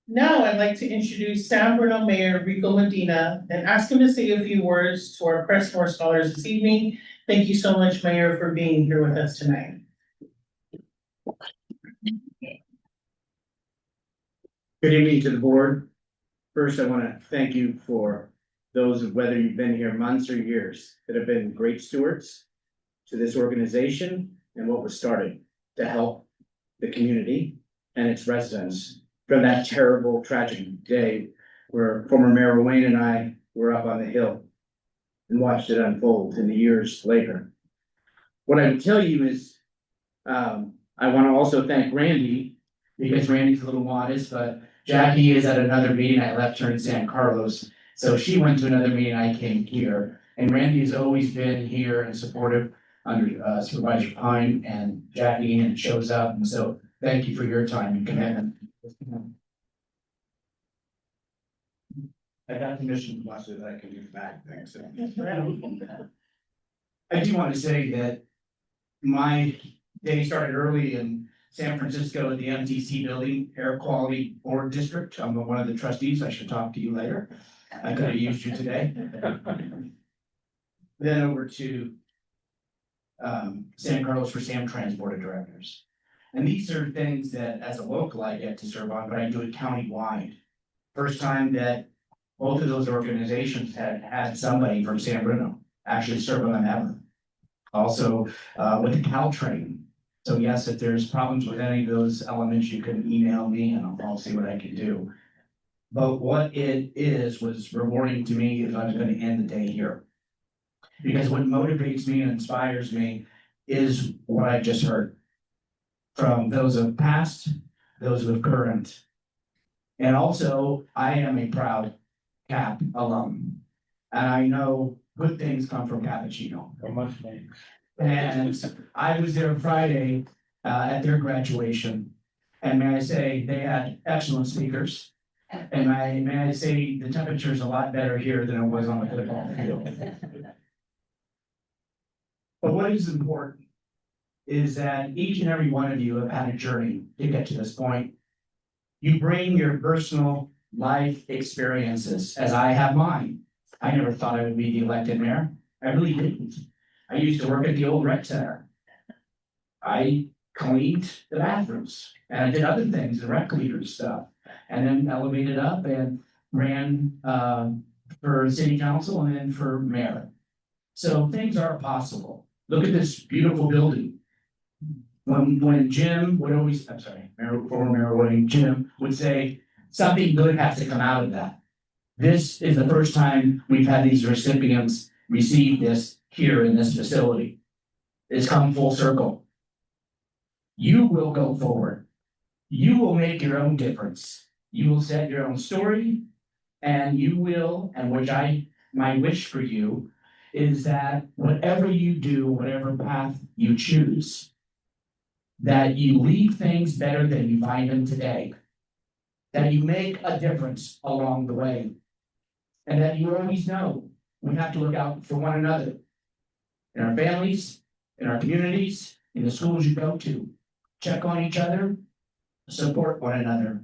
Now I'd like to introduce San Bruno Mayor Rico Medina and ask him to say a few words to our Crestmore scholars this evening. Thank you so much, Mayor, for being here with us tonight. Good evening to the board. First, I want to thank you for those of whether you've been here months or years that have been great stewards to this organization and what was started to help the community and its residents from that terrible, tragic day where former Mayor Wayne and I were up on the hill and watched it unfold in the years later. What I would tell you is, I want to also thank Randy, because Randy's a little modest, but Jackie is at another meeting. I left her in San Carlos. So she went to another meeting, I came here. And Randy has always been here and supportive under Supervisor Pine, and Jackie and shows up. And so thank you for your time and commitment. I got permission from Lester that I can do back things. I do want to say that my day started early in San Francisco at the MTC Building Air Quality Board District. I'm one of the trustees. I should talk to you later. I could have used you today. Then over to San Carlos for Sam Board of Directors. And these are things that as a local I get to serve on, but I do it countywide. First time that both of those organizations had somebody from San Bruno actually serve on them ever. Also with the Caltrain. So yes, if there's problems with any of those elements, you can email me and I'll see what I can do. But what it was rewarding to me is I was going to end the day here. Because what motivates me and inspires me is what I just heard from those of past, those of current. And also, I am a proud CAP alum. And I know good things come from Cappuccino. And I was there Friday at their graduation. And may I say, they had excellent speakers. And may I say, the temperature is a lot better here than it was on the football field. But what is important is that each and every one of you have had a journey to get to this point. You bring your personal life experiences, as I have mine. I never thought I would be the elected mayor. I really didn't. I used to work at the old rec center. I cleaned the bathrooms and I did other things, the rec leader stuff, and then elevated up and ran for city council and then for mayor. So things are possible. Look at this beautiful building. When Jim would always, I'm sorry, former Mayor Wayne, Jim would say, something good has to come out of that. This is the first time we've had these recipients receive this here in this facility. It's come full circle. You will go forward. You will make your own difference. You will set your own story, and you will, and my wish for you is that whatever you do, whatever path you choose, that you leave things better than you find them today, that you make a difference along the way, and that you always know we have to look out for one another, in our families, in our communities, in the schools you go to. Check on each other, support one another.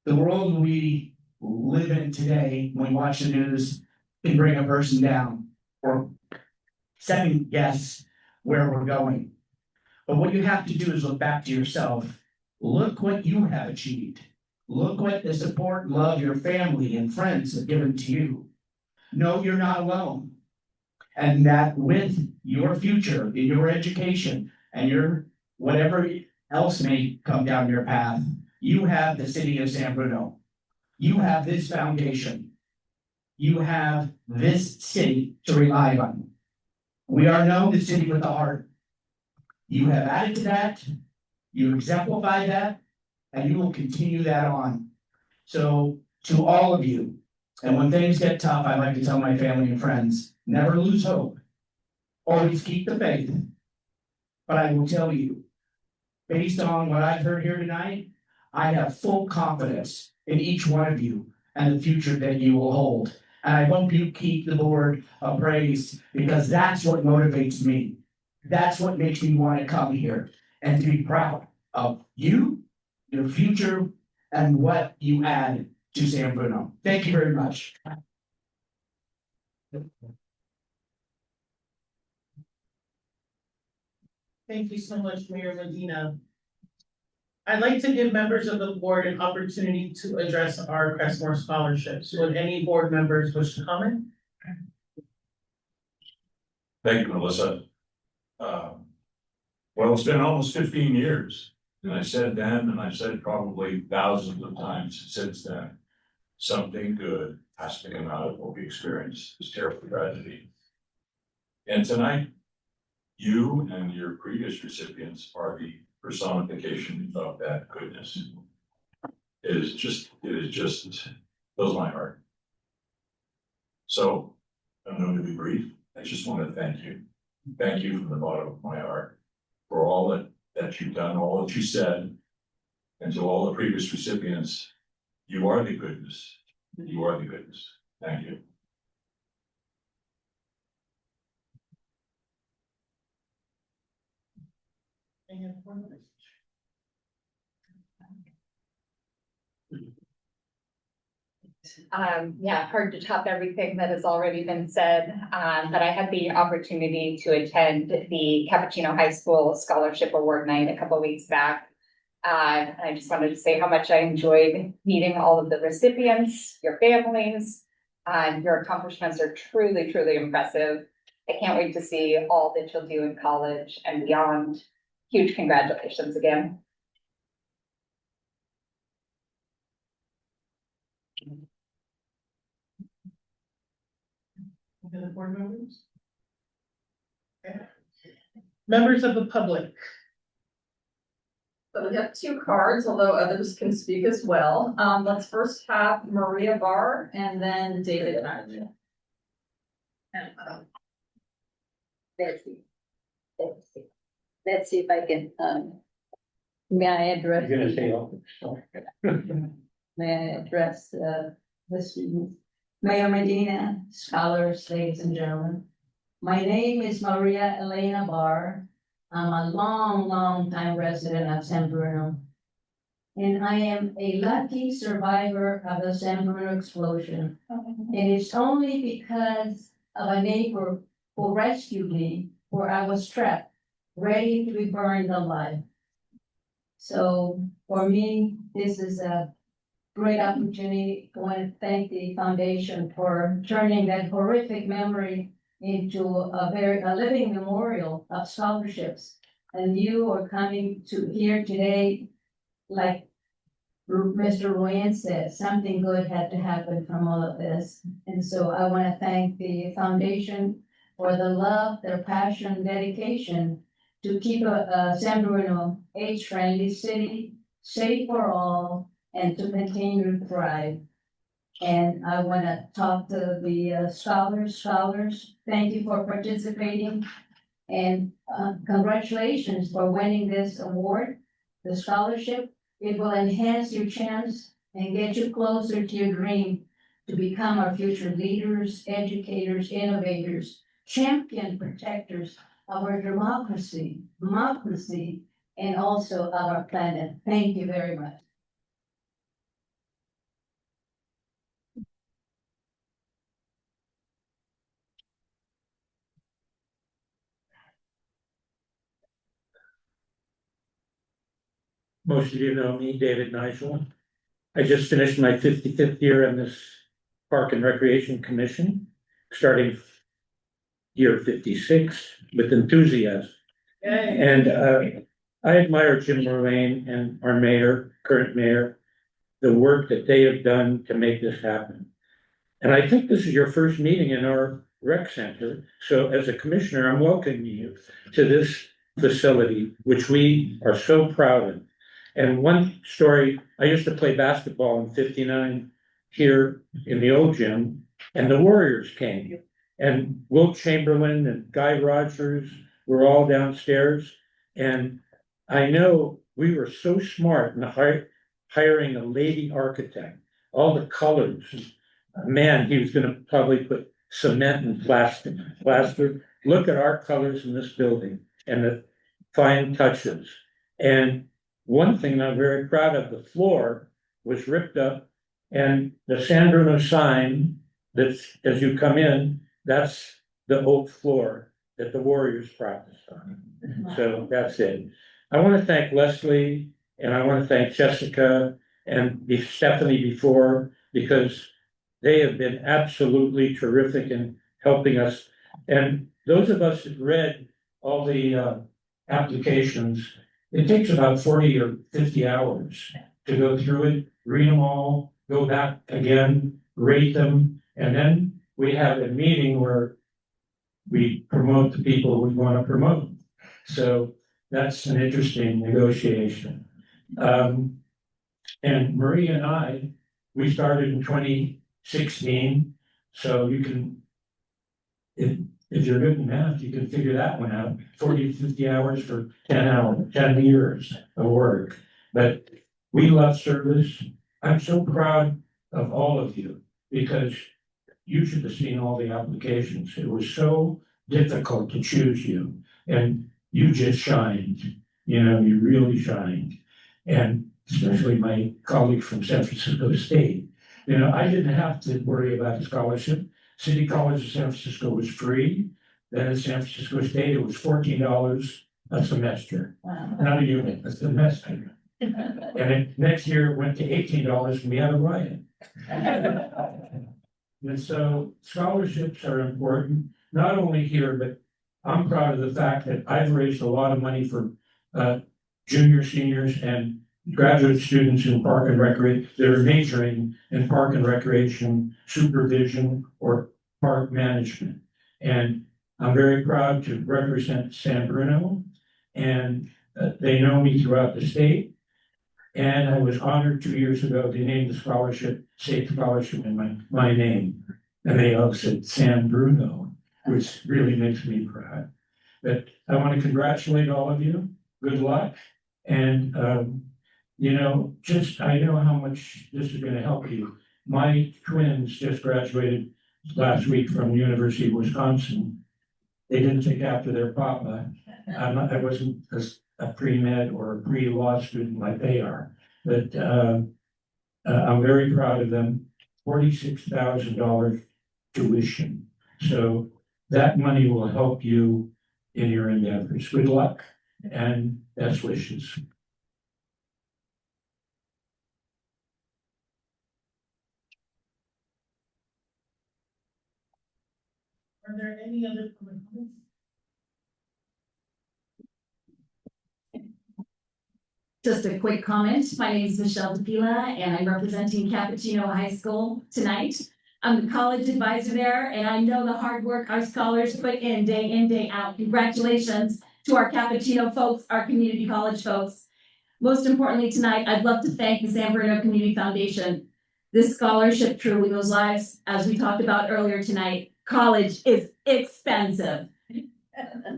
The world we live in today, when we watch the news, can bring a person down or second guess where we're going. But what you have to do is look back to yourself. Look what you have achieved. Look what the support and love your family and friends have given to you. No, you're not alone. And that with your future, in your education, and your whatever else may come down your path, you have the city of San Bruno. You have this foundation. You have this city to rely on. We are known the city with the heart. You have added to that, you exemplify that, and you will continue that on. So to all of you, and when things get tough, I like to tell my family and friends, never lose hope. Always keep the faith. But I will tell you, based on what I've heard here tonight, I have full confidence in each one of you and the future that you will hold. And I hope you keep the board appraised, because that's what motivates me. That's what makes me want to come here and to be proud of you your future, and what you add to San Bruno. Thank you very much. Thank you so much, Mayor Medina. I'd like to give members of the board an opportunity to address our Crestmore scholarships. Would any board members wish to comment? Thank you, Melissa. Well, it's been almost 15 years, and I said then, and I've said probably thousands of times since then, something good has to come out of what we experienced, this terrible tragedy. And tonight, you and your previous recipients are the personification of that goodness. It is just fills my heart. So, I'm going to be brief. I just want to thank you. Thank you from the bottom of my heart for all that you've done, all that you said, and to all the previous recipients. You are the goodness. You are the goodness. Thank you. Any other board members? Yeah, hard to top everything that has already been said, but I had the opportunity to attend the Cappuccino High School Scholarship Award Night a couple weeks back. I just wanted to say how much I enjoyed meeting all of the recipients, your families. Your accomplishments are truly, truly impressive. I can't wait to see all that you'll do in college and beyond. Huge congratulations again. Any other board members? Okay. Members of the public. So we have two cards, although others can speak as well. Let's first have Maria Barr and then David. Betsy. Let's see if I can, may I address? You're gonna say all. May I address, the students? Mayor Medina, scholars, ladies and gentlemen. My name is Maria Elena Barr. I'm a long time resident of San Bruno. And I am a lucky survivor of the San Bruno explosion. And it's only because of a neighbor who rescued me where I was trapped, ready to be burned alive. So for me, this is a great opportunity. I want to thank the foundation for turning that horrific memory into a living memorial of scholarships. And you are coming to here today, like Mr. Royan said, something good had to happen from all of this. And so I want to thank the foundation for the love, their passion, dedication to keep San Bruno age-friendly city, safe for all, and to continue to thrive. And I want to talk to the scholars, thank you for participating. And congratulations for winning this award, the scholarship. It will enhance your chance and get you closer to your dream to become our future leaders, educators, innovators, champion protectors of our democracy, and also of our planet. Thank you very much. Most of you know me, David Nigel. I just finished my 55th year on this Park and Recreation Commission, starting year 56 with enthusiasm. And I admire Jim Moraine and our mayor, current mayor, the work that they have done to make this happen. And I think this is your first meeting in our rec center. So as a commissioner, I'm welcoming you to this facility, which we are so proud of. And one story, I used to play basketball in '59 here in the old gym, and the Warriors came. And Wilt Chamberlain and Guy Rogers were all downstairs. And I know we were so smart in hiring a lady architect, all the colors. Man, he was gonna probably put cement and plaster. Look at our colors in this building and the fine touches. And one thing I'm very proud of, the floor was ripped up. And the San Bruno sign that's, as you come in, that's the oak floor that the Warriors practiced on. So that's it. I want to thank Leslie and I want to thank Jessica and Stephanie before, because they have been absolutely terrific in helping us. And those of us that read all the applications, it takes about 40 or 50 hours to go through it, read them all, go back again, rate them, and then we have a meeting where we promote the people we want to promote. So that's an interesting negotiation. And Maria and I, we started in 2016, so you can, if you're good in math, you can figure that one out. 40 to 50 hours for 10 years of work. But we love service. I'm so proud of all of you because you should have seen all the applications. It was so difficult to choose you, and you just shined. You know, you really shined. And especially my colleague from San Francisco State. You know, I didn't have to worry about the scholarship. City College of San Francisco was free. Then at San Francisco State, it was $14 a semester, not a unit, a semester. And then next year it went to $18 and we had a riot. And so scholarships are important, not only here, but I'm proud of the fact that I've raised a lot of money for junior, seniors, and graduate students in park and recreation that are majoring in park and recreation supervision or park management. And I'm very proud to represent San Bruno, and they know me throughout the state. And I was honored 2 years ago to name the scholarship, state scholarship in my name. And they all said San Bruno, which really makes me proud. But I want to congratulate all of you. Good luck. And, you know, just, I know how much this is going to help you. My twins just graduated last week from the University of Wisconsin. They didn't take after their papa. I wasn't a pre-med or a pre-law student like they are, but I'm very proud of them. $46,000 tuition. So that money will help you in your endeavors. Good luck and best wishes. Are there any other comments? Just a quick comment. My name is Michelle DePila, and I'm representing Cappuccino High School tonight. I'm the college advisor there, and I know the hard work our scholars put in, day out. Congratulations to our Cappuccino folks, our community college folks. Most importantly tonight, I'd love to thank the San Bruno Community Foundation. This scholarship truly moves lives. As we talked about earlier tonight, college is expensive.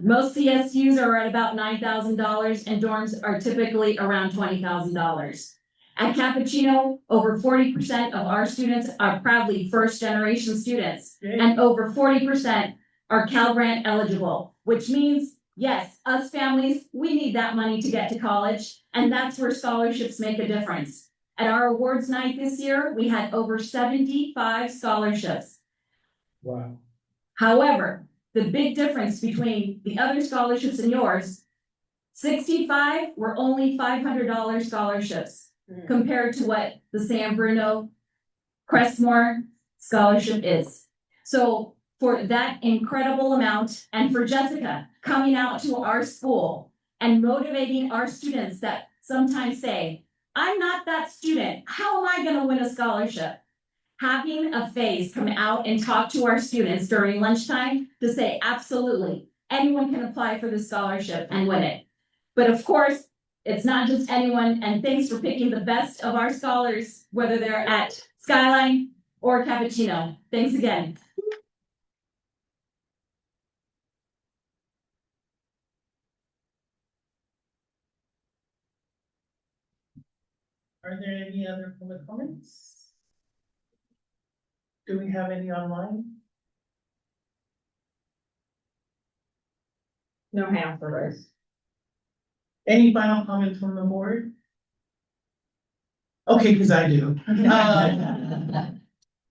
Most CSUs are at about $9,000 and dorms are typically around $20,000. At Cappuccino, over 40% of our students are proudly first-generation students, and over 40% are Cal Grant eligible, which means, yes, us families, we need that money to get to college, and that's where scholarships make a difference. At our awards night this year, we had over 75 scholarships. Wow. However, the big difference between the other scholarships and yours, 65 were only $500 scholarships compared to what the San Bruno Crestmore scholarship is. So for that incredible amount, and for Jessica coming out to our school and motivating our students that sometimes say, I'm not that student, how am I gonna win a scholarship? Having a face come out and talk to our students during lunchtime to say, absolutely, anyone can apply for this scholarship and win it. But of course, it's not just anyone, and thanks for picking the best of our scholars, whether they're at Skyline or Cappuccino. Thanks again. Are there any other public comments? Do we have any online? No hands are raised. Any final comments from the board? Okay, because I do.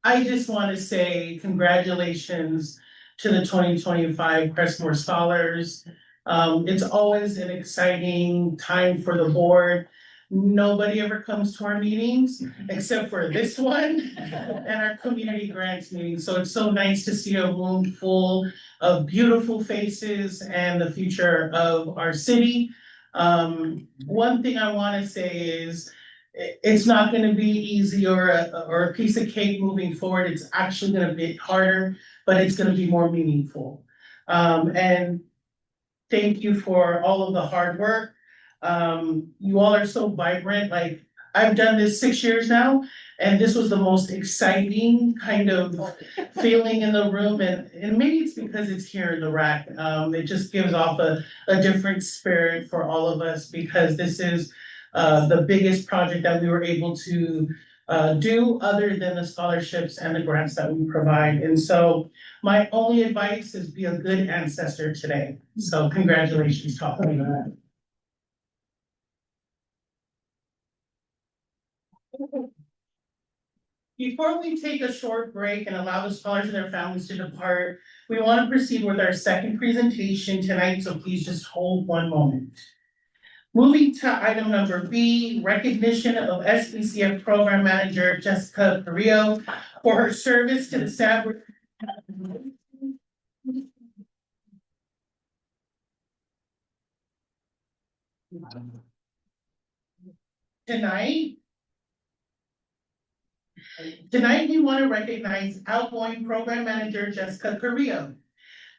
I just want to say congratulations to the 2025 Crestmore Scholars. It's always an exciting time for the board. Nobody ever comes to our meetings except for this one and our community grants meeting. So it's so nice to see a room full of beautiful faces and the future of our city. One thing I want to say is it's not gonna be easy or a piece of cake moving forward. It's actually gonna be harder, but it's gonna be more meaningful. And thank you for all of the hard work. You all are so vibrant, like, I've done this 6 years now, and this was the most exciting kind of feeling in the room, and maybe it's because it's here in the rack. It just gives off a different spirit for all of us, because this is the biggest project that we were able to do, other than the scholarships and the grants that we provide. And so my only advice is be a good ancestor today. So congratulations, Tom. Before we take a short break and allow the scholars and their families to depart, we want to proceed with our second presentation tonight, so please just hold one moment. Moving to item number B, recognition of SBCF Program Manager Jessica Carrillo for her service to the San. Tonight, we want to recognize outgoing Program Manager Jessica Carrillo.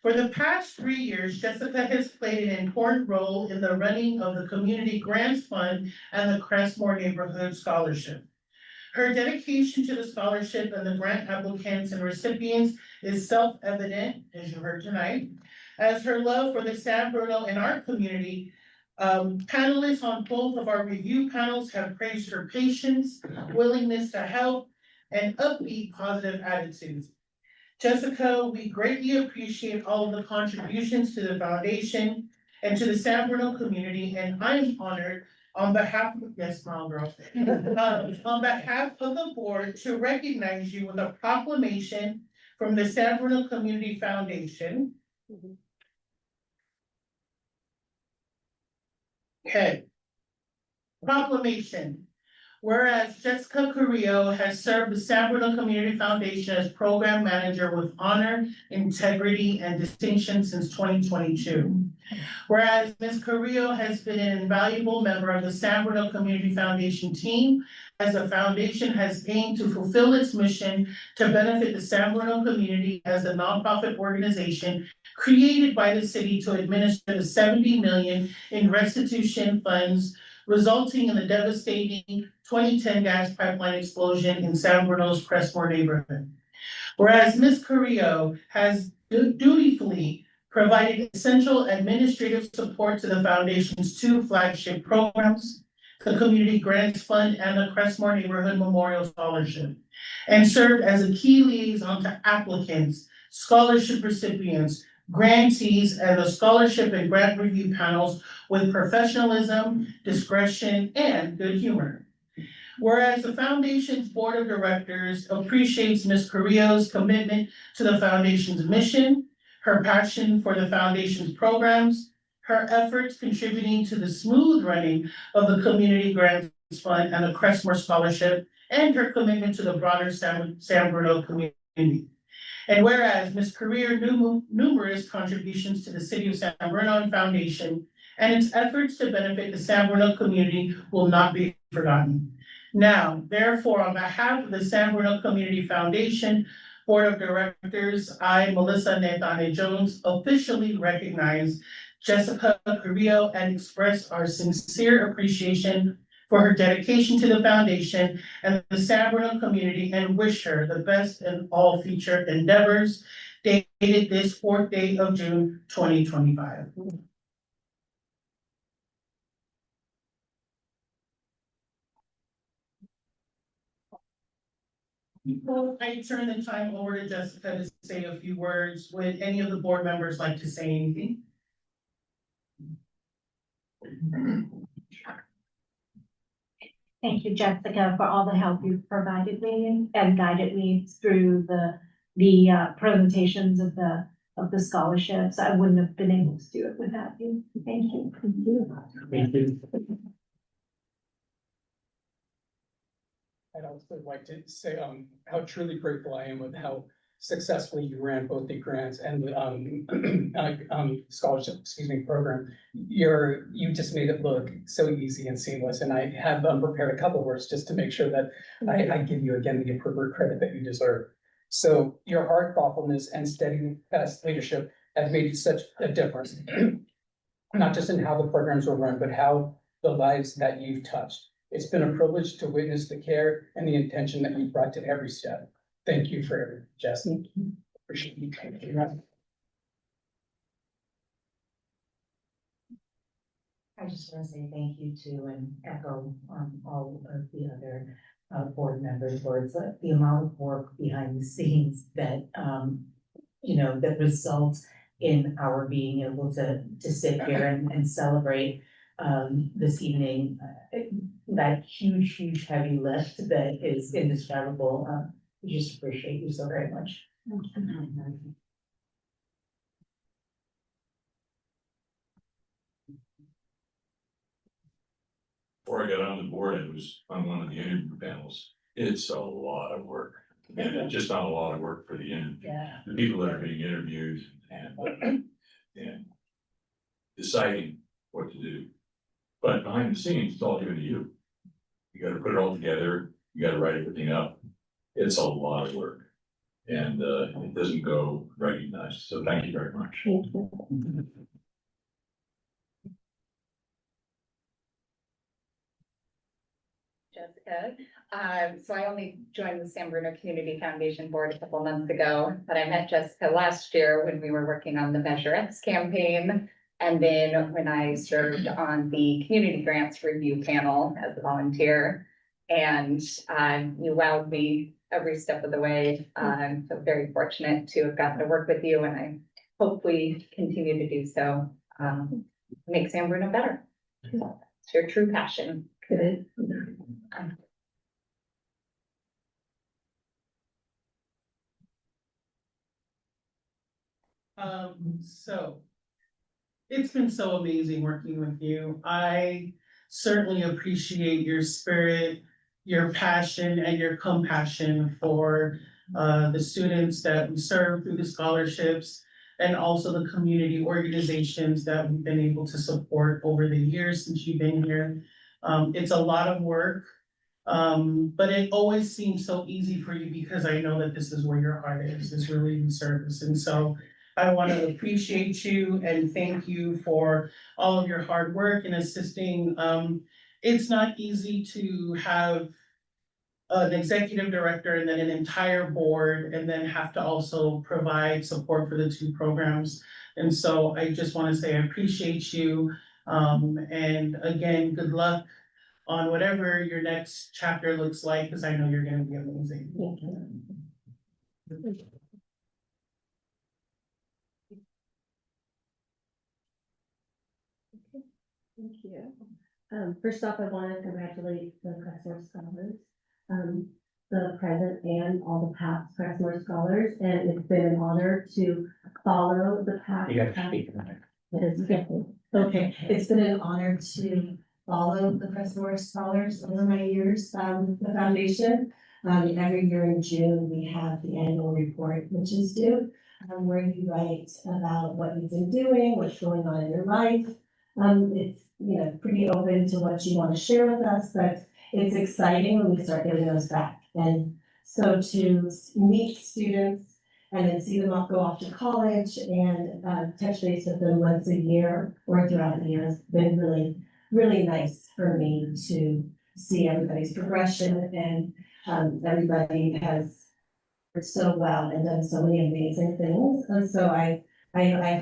For the past 3 years, Jessica has played an important role in the running of the Community Grants Fund and the Crestmore Neighborhood Scholarship. Her dedication to the scholarship and the grant applicants and recipients is self-evident, as you heard tonight, as her love for the San Bruno and our community. Panelists on both of our review panels have praised her patience, willingness to help, and upbeat positive attitudes. Jessica, we greatly appreciate all of the contributions to the foundation and to the San Bruno community, and I'm honored on behalf of, yes, smile girl, on behalf of the board to recognize you with a proclamation from the San Bruno Community Foundation. Okay. Proclamation. Whereas Jessica Carrillo has served the San Bruno Community Foundation as program manager with honor, integrity, and distinction since 2022. Whereas Ms. Carrillo has been an invaluable member of the San Bruno Community Foundation team, as the foundation has aimed to fulfill its mission to benefit the San Bruno community as a nonprofit organization created by the city to administer the 70 million in restitution funds resulting in the devastating 2010 gas pipeline explosion in San Bruno's Crestmore neighborhood. Whereas Ms. Carrillo has dutifully provided essential administrative support to the foundation's 2 flagship programs, the Community Grants Fund and the Crestmore Neighborhood Memorial Scholarship, and served as a key liaison to applicants, scholarship recipients, grantees, and the scholarship and grant review panels with professionalism, discretion, and good humor. Whereas the foundation's board of directors appreciates Ms. Carrillo's commitment to the foundation's mission, her passion for the foundation's programs, her efforts contributing to the smooth running of the Community Grants Fund and the Crestmore Scholarship, and her commitment to the broader San Bruno community. And whereas Ms. Carrillo's numerous contributions to the City of San Bruno and Foundation and its efforts to benefit the San Bruno community will not be forgotten. Now, therefore, on behalf of the San Bruno Community Foundation Board of Directors, I, Melissa Netane Jones, officially recognize Jessica Carrillo and express our sincere appreciation for her dedication to the foundation and the San Bruno community, and wish her the best in all future endeavors. Dated this 4th day of June, 2025. Before I turn the time over to Jessica to say a few words, would any of the board members like to say anything? Thank you, Jessica, for all the help you've provided me and guided me through the presentations of the scholarships. I wouldn't have been able to do it without you. Thank you. Thank you. I'd also like to say, how truly grateful I am with how successfully you ran both the grants and the, scholarship, program. You just made it look so easy and seamless, and I have prepared a couple words just to make sure that I give you again the appropriate credit that you deserve. So your heart, thoughtfulness, and steadfast leadership have made such a difference, not just in how the programs were run, but how the lives that you've touched. It's been a privilege to witness the care and the intention that you've brought to every step. Thank you for everything, Jess. Appreciate you. I just want to say thank you to and echo all of the other board members' words, the amount of work behind the scenes that that results in our being able to sit here and celebrate this evening. That huge heavy lift that is indescribable. We just appreciate you so very much. Before I got on the board, I was on one of the interview panels. It's a lot of work. And it's just not a lot of work for the the people that are being interviewed and deciding what to do. But behind the scenes, it's all due to you. You gotta put it all together, you gotta write everything up. It's a lot of work. And it doesn't go recognized. So thank you very much. Thank you. Jessica. So I only joined the San Bruno Community Foundation Board a couple months ago, but I met Jessica last year when we were working on the Measure X campaign. And then when I served on the community grants review panel as a volunteer, and you wowed me every step of the way. I'm so very fortunate to have gotten to work with you, and I hope we continue to do so. Make San Bruno better. It's your true passion. Good. So it's been so amazing working with you. I certainly appreciate your spirit, your passion, and your compassion for the students that we serve through the scholarships, and also the community organizations that we've been able to support over the years since you've been here. It's a lot of work, but it always seems so easy for you because I know that this is where your heart is really in service. And so I want to appreciate you and thank you for all of your hard work in assisting. It's not easy to have an executive director and then an entire board and then have to also provide support for the two programs. And so I just want to say I appreciate you. And again, good luck on whatever your next chapter looks like, because I know you're going to be amazing. Thank you. Thank you. First off, I want to congratulate the Crestmore scholars, the present and all the past Crestmore scholars, and it's been an honor to follow the past. You gotta speak on it. Okay, it's been an honor to follow the Crestmore scholars over my years, the foundation. Every year in June, we have the annual report, which is due, where you write about what you've been doing, what's going on in your life. It's, pretty open to what you want to share with us, but it's exciting when we start getting those back. And so to meet students and then see them go off to college and touch base with them once a year or throughout the year has been really, really nice for me to see everybody's progression, and everybody has worked so well and done so many amazing things. And so I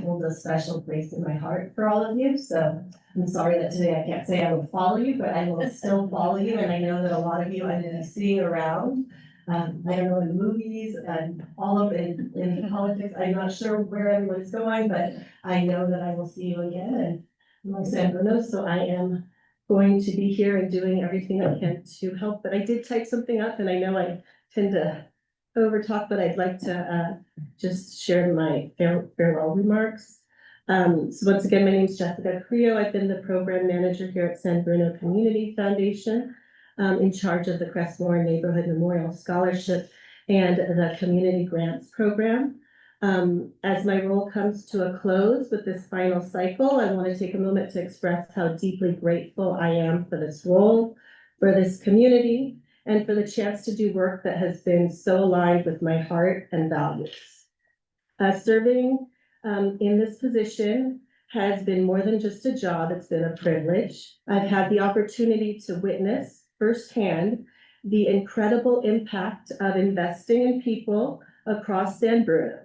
hold a special place in my heart for all of you. So I'm sorry that today I can't say I will follow you, but I will still follow you. And I know that a lot of you I'm going to be seeing around. I don't know, in movies and all of it in politics. I'm not sure where everyone's going, but I know that I will see you again. And I'm San Bruno, so I am going to be here and doing everything I can to help, but I did type something up and I know I tend to over talk, but I'd like to just share my farewell remarks. So once again, my name is Jessica Creo. I've been the program manager here at San Bruno Community Foundation, in charge of the Crestmore Neighborhood Memorial Scholarship and the Community Grants Program. As my role comes to a close with this final cycle, I want to take a moment to express how deeply grateful I am for this role, for this community, and for the chance to do work that has been so aligned with my heart and values. Serving in this position has been more than just a job, it's been a privilege. I've had the opportunity to witness firsthand the incredible impact of investing in people across San Bruno,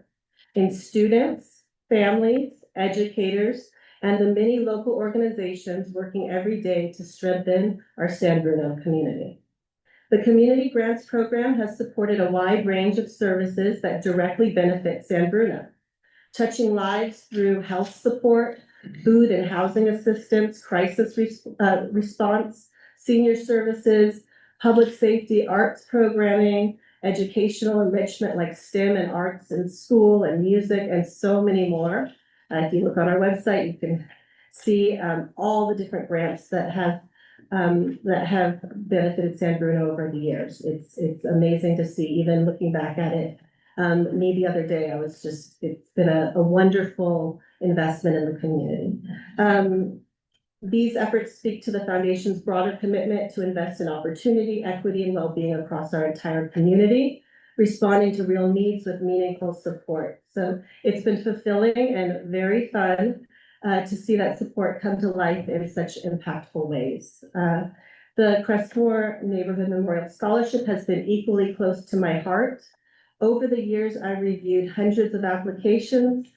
in students, families, educators, and the many local organizations working every day to strengthen our San Bruno community. The Community Grants Program has supported a wide range of services that directly benefit San Bruno, touching lives through health support, food and housing assistance, crisis response, senior services, public safety, arts programming, educational enrichment like STEM and arts in school and music, and so many more. If you look on our website, you can see all the different grants that have benefited San Bruno over the years. It's amazing to see, even looking back at it. Me the other day, it's been a wonderful investment in the community. These efforts speak to the foundation's broader commitment to invest in opportunity, equity, and well-being across our entire community, responding to real needs with meaningful support. So it's been fulfilling and very fun to see that support come to life in such impactful ways. The Crestmore Neighborhood Memorial Scholarship has been equally close to my heart. Over the years, I reviewed hundreds of applications,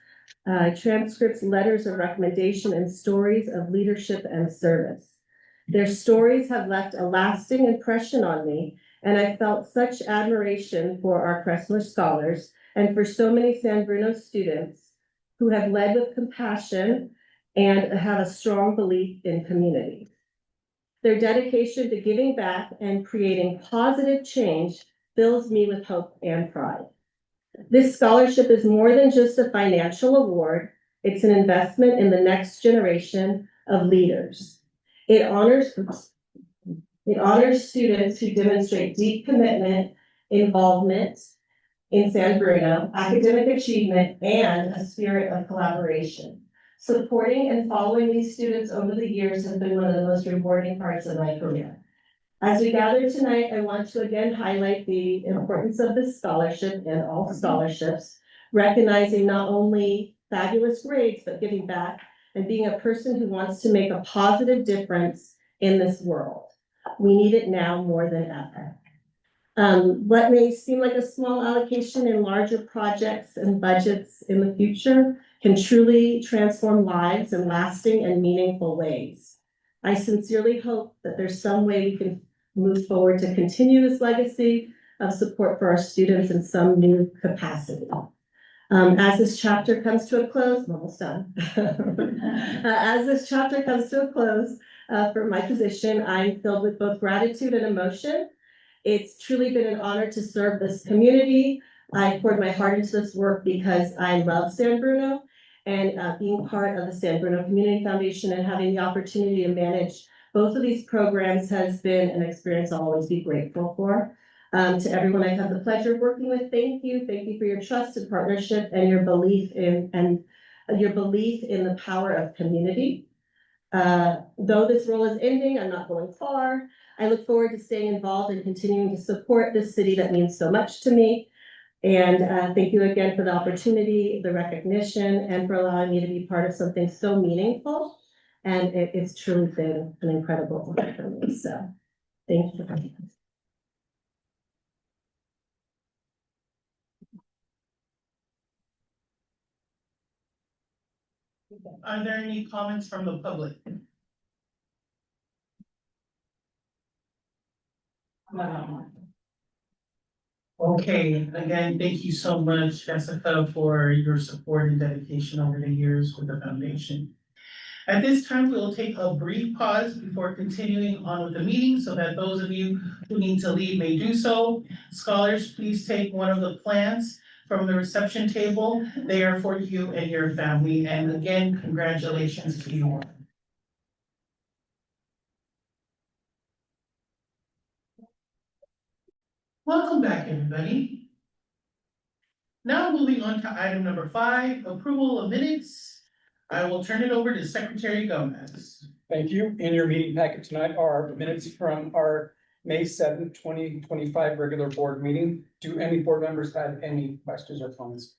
transcripts, letters of recommendation, and stories of leadership and service. Their stories have left a lasting impression on me, and I felt such admiration for our Crestmore scholars and for so many San Bruno students who have led with compassion and have a strong belief in community. Their dedication to giving back and creating positive change fills me with hope and pride. This scholarship is more than just a financial award. It's an investment in the next generation of leaders. It honors students who demonstrate deep commitment, involvement in San Bruno, academic achievement, and a spirit of collaboration. Supporting and following these students over the years has been one of the most rewarding parts of my career. As we gather tonight, I want to again highlight the importance of this scholarship and all scholarships, recognizing not only fabulous grades, but giving back and being a person who wants to make a positive difference in this world. We need it now more than ever. What may seem like a small allocation in larger projects and budgets in the future can truly transform lives in lasting and meaningful ways. I sincerely hope that there's some way we can move forward to continue this legacy of support for our students in some new capacity. As this chapter comes to a close, I'm almost done. As this chapter comes to a close for my position, I'm filled with both gratitude and emotion. It's truly been an honor to serve this community. I poured my heart into this work because I love San Bruno, and being part of the San Bruno Community Foundation and having the opportunity to manage both of these programs has been an experience I'll always be grateful for. To everyone I've had the pleasure of working with, thank you. Thank you for your trust and partnership and your belief in the power of community. Though this role is ending, I'm not going far. I look forward to staying involved and continuing to support this city that means so much to me. And thank you again for the opportunity, the recognition, and for allowing me to be part of something so meaningful. And it's truly been an incredible honor for me. So thank you for coming. Are there any comments from the public? Okay, again, thank you so much, Jessica, for your support and dedication over the years with the foundation. At this time, we will take a brief pause before continuing on with the meeting so that those of you who need to leave may do so. Scholars, please take one of the plants from the reception table. They are for you and your family. And again, congratulations to you all. Welcome back, everybody. Now moving on to item number 5, approval of minutes. I will turn it over to Secretary Gomez. Thank you. In your meeting packet tonight are minutes from our May 7th, 2025 regular board meeting. Do any board members have any questions or comments?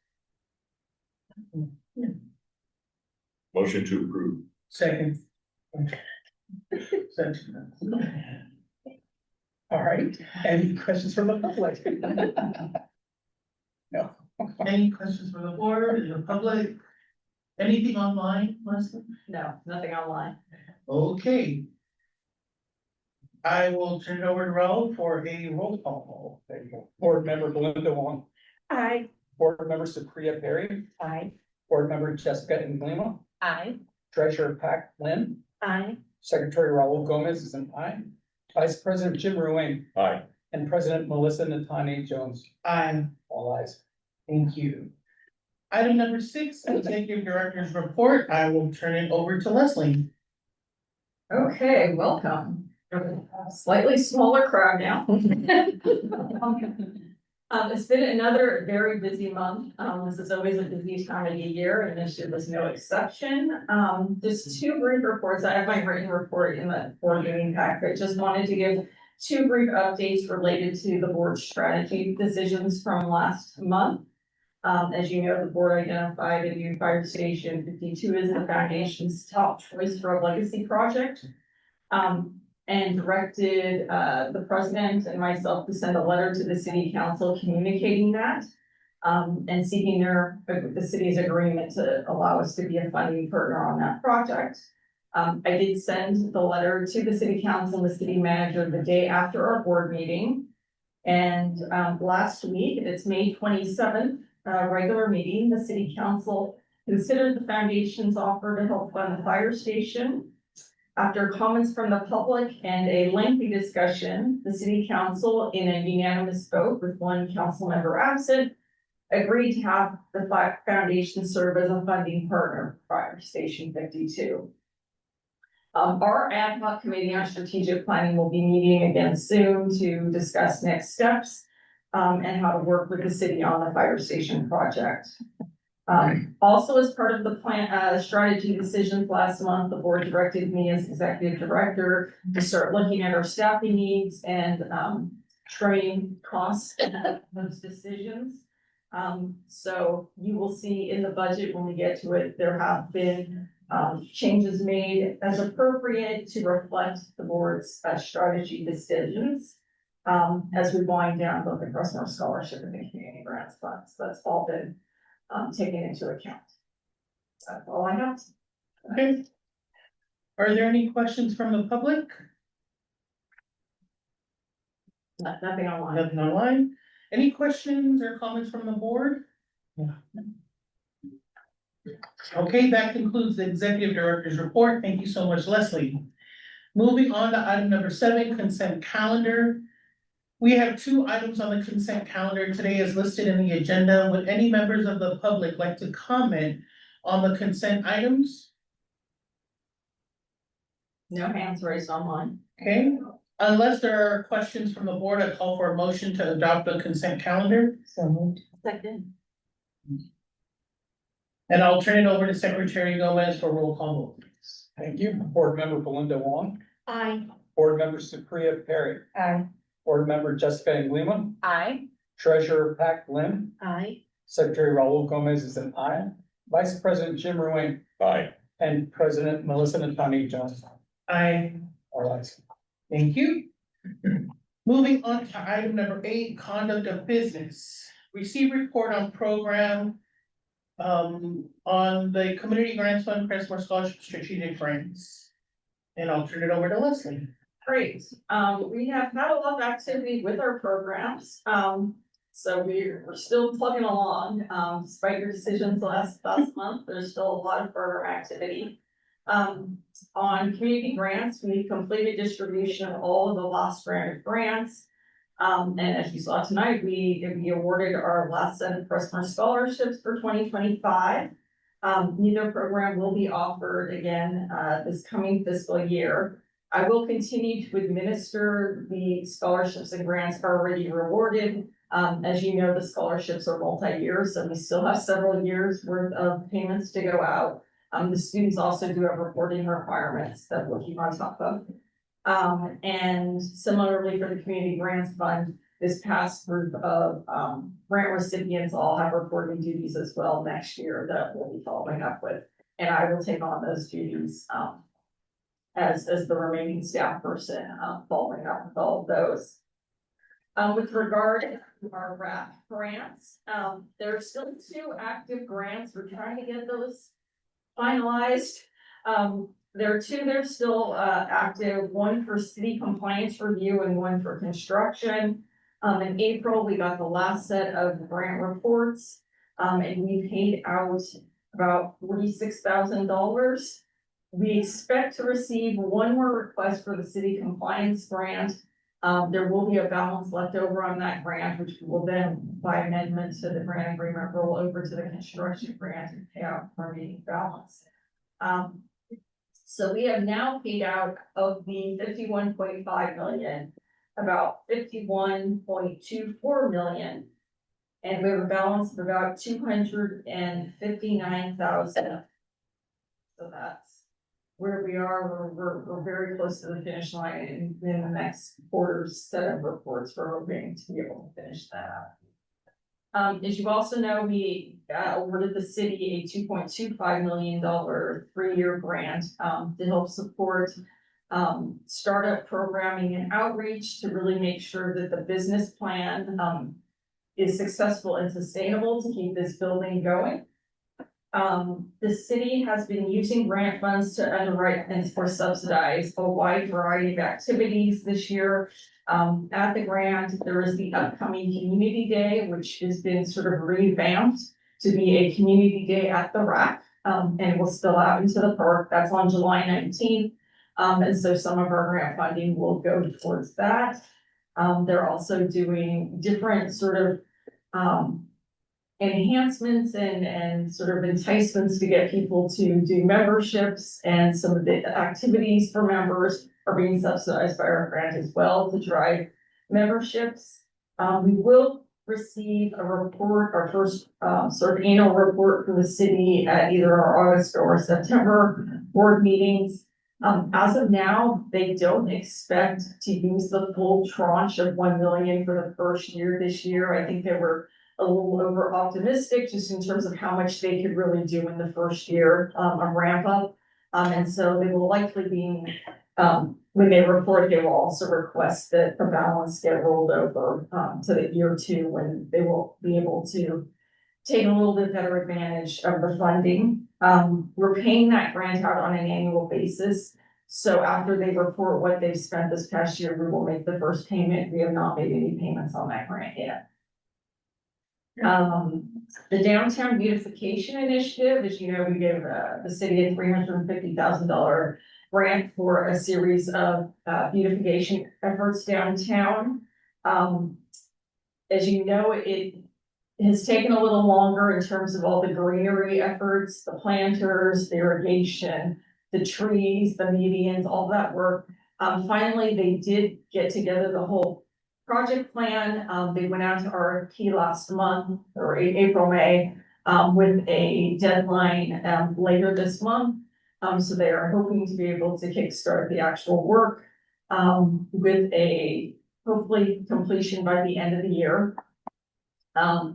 Motion to approve. Second. All right, any questions from the public? No. Any questions from the board and the public? Anything online, Leslie? No, nothing online. Okay. I will turn it over to Raul for a roll call. There you go. Board member Belinda Wong. Aye. Board member Supriya Perry. Aye. Board member Jessica Nglima. Aye. Treasurer Pat Lynn. Aye. Secretary Raul Gomez is an aye. Vice President Jim Ruane Aye. and President Melissa Natani Jones. Aye. All ayes. Thank you. Item number 6, Executive Director's Report. I will turn it over to Leslie. Okay, welcome. Slightly smaller crowd now. It's been another very busy month. This is always a busy time of the year, and this year was no exception. Just 2 brief reports. I have my written report in the board meeting packet. Just wanted to give 2 brief updates related to the board's strategy decisions from last month. As you know, the board identified a new fire station 52 as the foundation's top choice for a legacy project. And directed the president and myself to send a letter to the city council communicating that. And seeking the city's agreement to allow us to be a funding partner on that project. I did send the letter to the city council and the city manager the day after our board meeting. And last week, it's May 27th, regular meeting, the city council considered the foundation's offer to help fund the fire station. After comments from the public and a lengthy discussion, the city council, in a unanimous vote with 1 council member absent, agreed to have the foundation serve as a funding partner for Fire Station 52. Our ad hoc committee on strategic planning will be meeting again soon to discuss next steps and how to work with the city on the fire station project. Also, as part of the plan, strategy decisions last month, the board directed me as executive director to start looking at our staffing needs and trimming costs of those decisions. So you will see in the budget when we get to it, there have been changes made as appropriate to reflect the board's strategy decisions as we wind down both the Crestmore Scholarship and the Community Grants Funds. That's all been taken into account. That's all I have. Okay. Are there any questions from the public? Nothing online. Nothing online. Any questions or comments from the board? Yeah. Okay, that concludes the executive director's report. Thank you so much, Leslie. Moving on to item number 7, consent calendar. We have 2 items on the consent calendar today as listed in the agenda. Would any members of the public like to comment on the consent items? No hands raised online. Okay, unless there are questions from the board, I call for a motion to adopt the consent calendar. So moved. Second. And I'll turn it over to Secretary Gomez for roll call vote, please. Thank you. Board member Belinda Wong. Aye. Board member Supriya Perry. Aye. Board member Jessica Nglima. Aye. Treasurer Pat Lynn. Aye. Secretary Raul Gomez is an aye. Vice President Jim Ruane Aye. and President Melissa Natani Jones. Aye. All ayes. Thank you. Moving on to item number 8, conduct of business. Receive report on program on the Community Grants Fund, Crestmore Scholarship Strategic Grants. And I'll turn it over to Leslie. Great. We have had a lot of activity with our programs. So we're still plugging along, despite your decisions last month, there's still a lot of program activity. On community grants, we completed distribution of all of the last granted grants. And as you saw tonight, we awarded our last set of Crestmore scholarships for 2025. Neither program will be offered again, this coming fiscal year. I will continue to administer the scholarships and grants already rewarded. As you know, the scholarships are multi-year, so we still have several years worth of payments to go out. The students also do have reporting requirements that we'll keep on top of. And similarly for the community grants fund, this past group of, grant recipients all have reporting duties as well next year that we'll be following up with. And I will take on those duties, as the remaining staff person, following up with all of those. With regard to our RAP grants, there are still 2 active grants. We're trying to get those finalized. There are 2 that are still active, one for city compliance review and one for construction. In April, we got the last set of grant reports, and we paid out about $46,000. We expect to receive one more request for the city compliance grant. There will be a balance left over on that grant, which will then, by amendment to the grant agreement, roll over to the construction grant and pay out the remaining balance. So we have now paid out of the 51.5 million, about 51.24 million. And we have a balance of about 259,000. So that's where we are. We're very close to the finish line, and in the next quarter's set of reports, we're hoping to be able to finish that out. As you also know, we awarded the city a $2.25 million 3-year grant to help support startup programming and outreach to really make sure that the business plan is successful and sustainable to keep this building going. The city has been using grant funds to underwrite and or subsidize a wide variety of activities this year. At the grant, there is the upcoming Community Day, which has been sort of revamped to be a community day at the RAC, and will spill out into the park. That's on July 19th. And so some of our grant funding will go towards that. They're also doing different sort of enhancements and sort of enticements to get people to do memberships, and some of the activities for members are being subsidized by our grant as well to drive memberships. We will receive a report, our first sort of annual report from the city at either our August or September board meetings. As of now, they don't expect to use the full tranche of 1 million for the first year this year. I think they were a little over optimistic just in terms of how much they could really do in the first year, a ramp up. And so they will likely be, when they report, they will also request that the balance get rolled over to the year 2, when they will be able to take a little bit better advantage of the funding. We're paying that grant out on an annual basis. So after they report what they've spent this past year, we will make the first payment. We have not made any payments on that grant yet. The Downtown Beautification Initiative, as you know, we gave the city a $350,000 grant for a series of beautification efforts downtown. As you know, it has taken a little longer in terms of all the greenery efforts, the planters, the irrigation, the trees, the medians, all that work. Finally, they did get together the whole project plan. They went out to RFP last month, or April, May, with a deadline later this month. So they are hoping to be able to kickstart the actual work with a hopefully completion by the end of the year.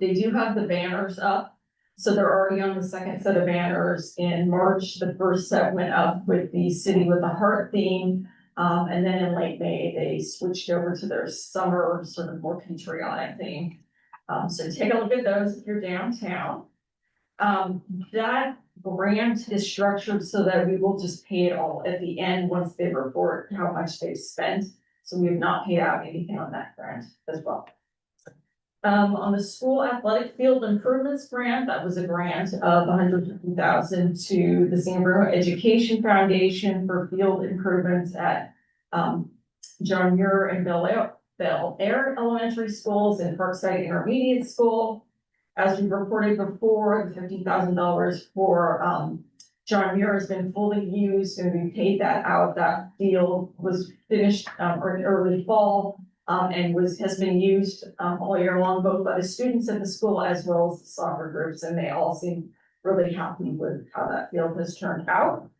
They do have the banners up. So they're already on the second set of banners. In March, the first set went up with the City with the Heart theme. And then in late May, they switched over to their summer sort of more patriotic theme. So take a look at those if you're downtown. That grant is structured so that we will just pay it all at the end once they report how much they've spent. So we have not paid out anything on that grant as well. On the school athletic field improvements grant, that was a grant of $150,000 to the San Bruno Education Foundation for field improvements at John Muir and Bel Air Elementary Schools and Parkside Intermediate School. As we reported before, the $50,000 for John Muir has been fully used and we paid that out. That field was finished in early fall and has been used all year long, both by the students at the school as well as the soccer groups, and they all seem really happy with how that field has turned out.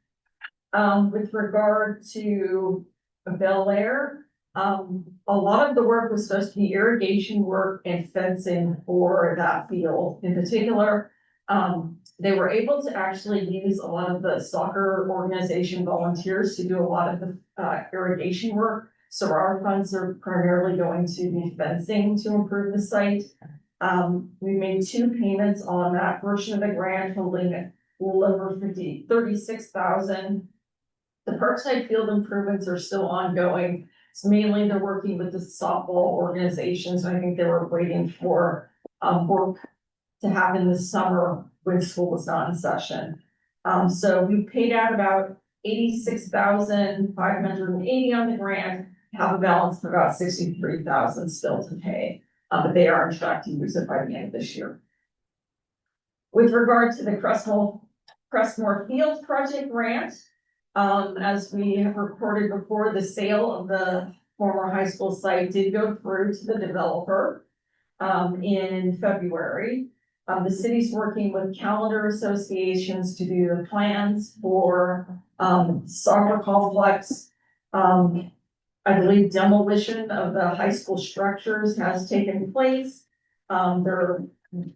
With regard to Bel Air, a lot of the work was supposed to be irrigation work and fencing for that field. In particular, they were able to actually use a lot of the soccer organization volunteers to do a lot of the irrigation work. So our funds are primarily going to be fencing to improve the site. We made 2 payments on that portion of the grant, totaling a little over $36,000. The Parkside field improvements are still ongoing. It's mainly they're working with the softball organizations. I think they were waiting for work to happen this summer when school was not in session. So we paid out about $86,580 on the grant, have a balance of about $63,000 still to pay, but they are on track to use it by the end of this year. With regard to the Crestmore Fields project grant, as we have reported before, the sale of the former high school site did go through to the developer in February. The city's working with calendar associations to do the plans for soccer complex. I believe demolition of the high school structures has taken place. They're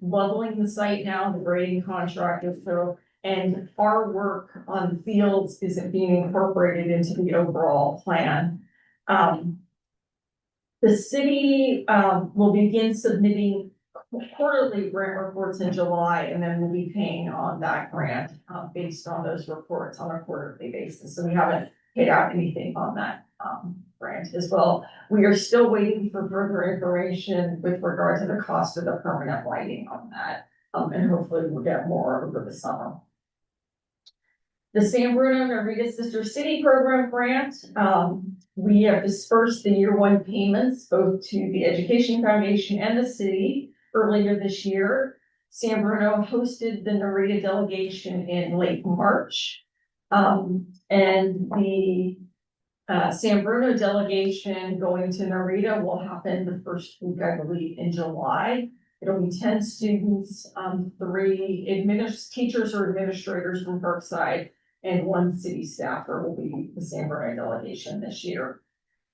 leveling the site now, the grading contractor, and our work on fields isn't being incorporated into the overall plan. The city will begin submitting quarterly grant reports in July, and then we'll be paying on that grant based on those reports on a quarterly basis. So we haven't paid out anything on that grant as well. We are still waiting for further information with regard to the cost of the permanent lighting on that, and hopefully we'll get more over the summer. The San Bruno Narita Sister City Program grant, we have dispersed the year 1 payments both to the Education Foundation and the city earlier this year. San Bruno hosted the Narita delegation in late March. And the San Bruno delegation going to Narita will happen the first week, I believe, in July. It'll be 10 students, 3 teachers or administrators from Parkside, and 1 city staffer will be the San Bruno delegation this year.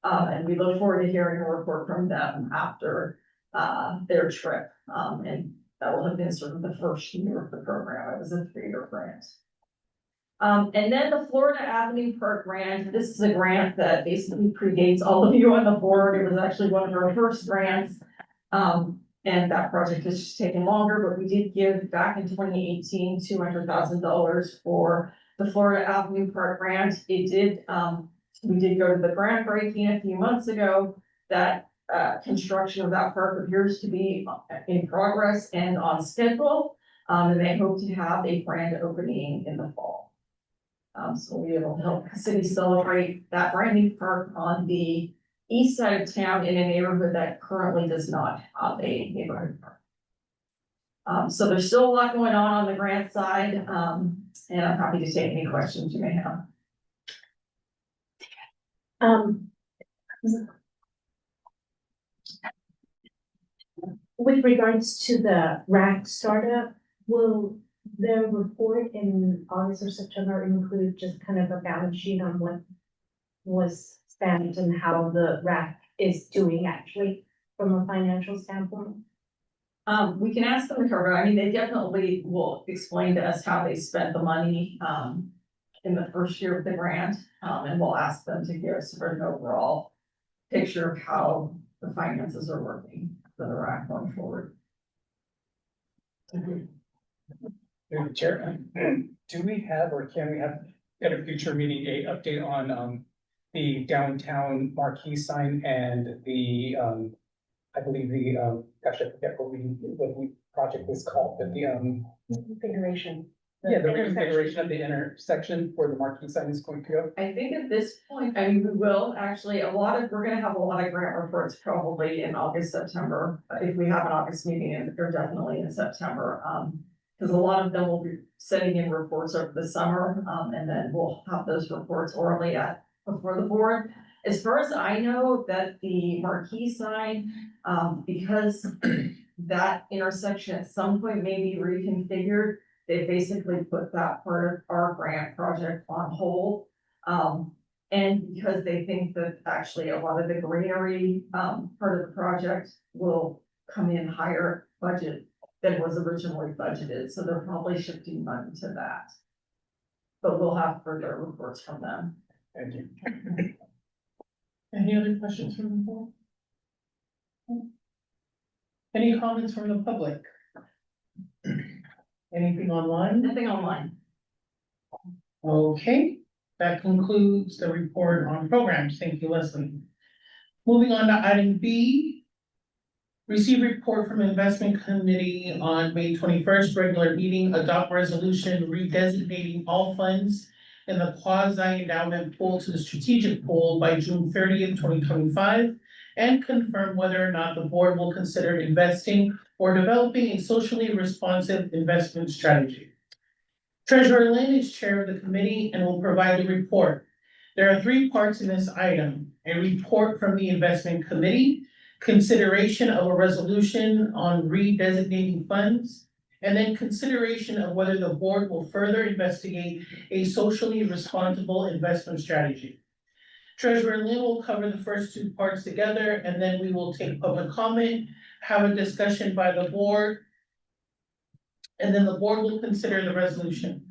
And we look forward to hearing a report from them after their trip. And that will have been sort of the first year of the program. It was a 3-year grant. And then the Florida Avenue Park grant. This is a grant that basically predates all of you on the board. It was actually one of our first grants. And that project has just taken longer, but we did give back in 2018, $200,000 for the Florida Avenue Park grant. We did go to the groundbreaking a few months ago. That construction of that park appears to be in progress and on schedule. And they hope to have a grand opening in the fall. So we will help the city celebrate that brand new park on the east side of town in a neighborhood that currently does not have a neighborhood park. So there's still a lot going on the grant side, and I'm happy to take any questions you may have. With regards to the RAC startup, will the report in August or September include just kind of a balance sheet on what was spent and how the RAC is doing actually from a financial standpoint? We can ask them to cover. I mean, they definitely will explain to us how they spent the money in the first year of the grant, and we'll ask them to give us an overall picture of how the finances are working for the RAC going forward. Chair, do we have or can we have at a future meeting a update on the downtown marquee sign and the I believe the gosh, I forget what we project is called, but the, Configuration. yeah, the reconfiguration of the intersection where the marquee sign is going to go. I think at this point, I mean, we will actually, we're gonna have a lot of grant reports probably in August, September. If we have an August meeting, and they're definitely in September, because a lot of them will be sending in reports over the summer, and then we'll have those reports orally before the board. As far as I know, that the marquee sign, because that intersection at some point may be reconfigured, they basically put that part of our grant project on hold. And because they think that actually a lot of the greenery, part of the project will come in higher budget than was originally budgeted, so they're probably shifting money to that. But we'll have further reports from them. Thank you. Any other questions from the board? Any comments from the public? Anything online? Nothing online. Okay, that concludes the report on programs. Thank you, Leslie. Moving on to item B. Receive report from Investment Committee on May 21st, regular meeting, adopt resolution redesignating all funds in the quasi endowment pool to the strategic pool by June 30th, 2025, and confirm whether or not the board will consider investing or developing a socially responsive investment strategy. Treasurer Lynn is chair of the committee and will provide a report. There are 3 parts in this item: a report from the investment committee, consideration of a resolution on redesignating funds, and then consideration of whether the board will further investigate a socially responsible investment strategy. Treasurer Lynn will cover the first 2 parts together, and then we will take public comment, have a discussion by the board, and then the board will consider the resolution.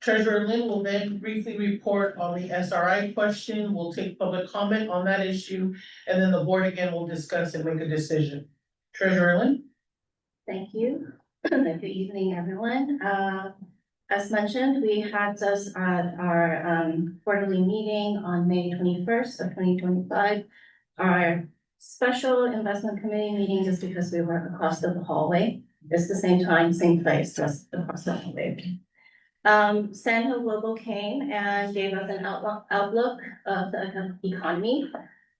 Treasurer Lynn will then briefly report on the SRI question. We'll take public comment on that issue, and then the board again will discuss and make a decision. Treasurer Lynn? Thank you. Good evening, everyone. As mentioned, we had us at our quarterly meeting on May 21st of 2025. Our special investment committee meeting, just because we were across the hallway. It's the same time, same place, just across the hallway. Sandhill Global came and gave us an outlook of the economy.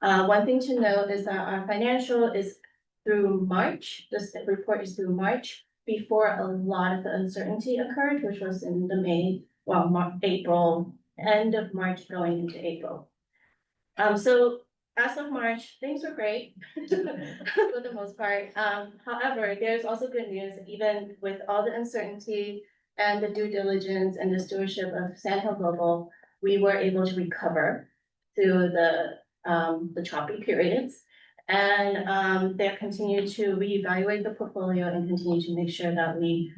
One thing to note is that our financial is through March. This report is through March, before a lot of the uncertainty occurred, which was in the April, end of March going into April. So as of March, things were great for the most part. However, there's also good news. Even with all the uncertainty and the due diligence and the stewardship of Sandhill Global, we were able to recover through the choppy periods. And they continue to reevaluate the portfolio and continue to make sure that we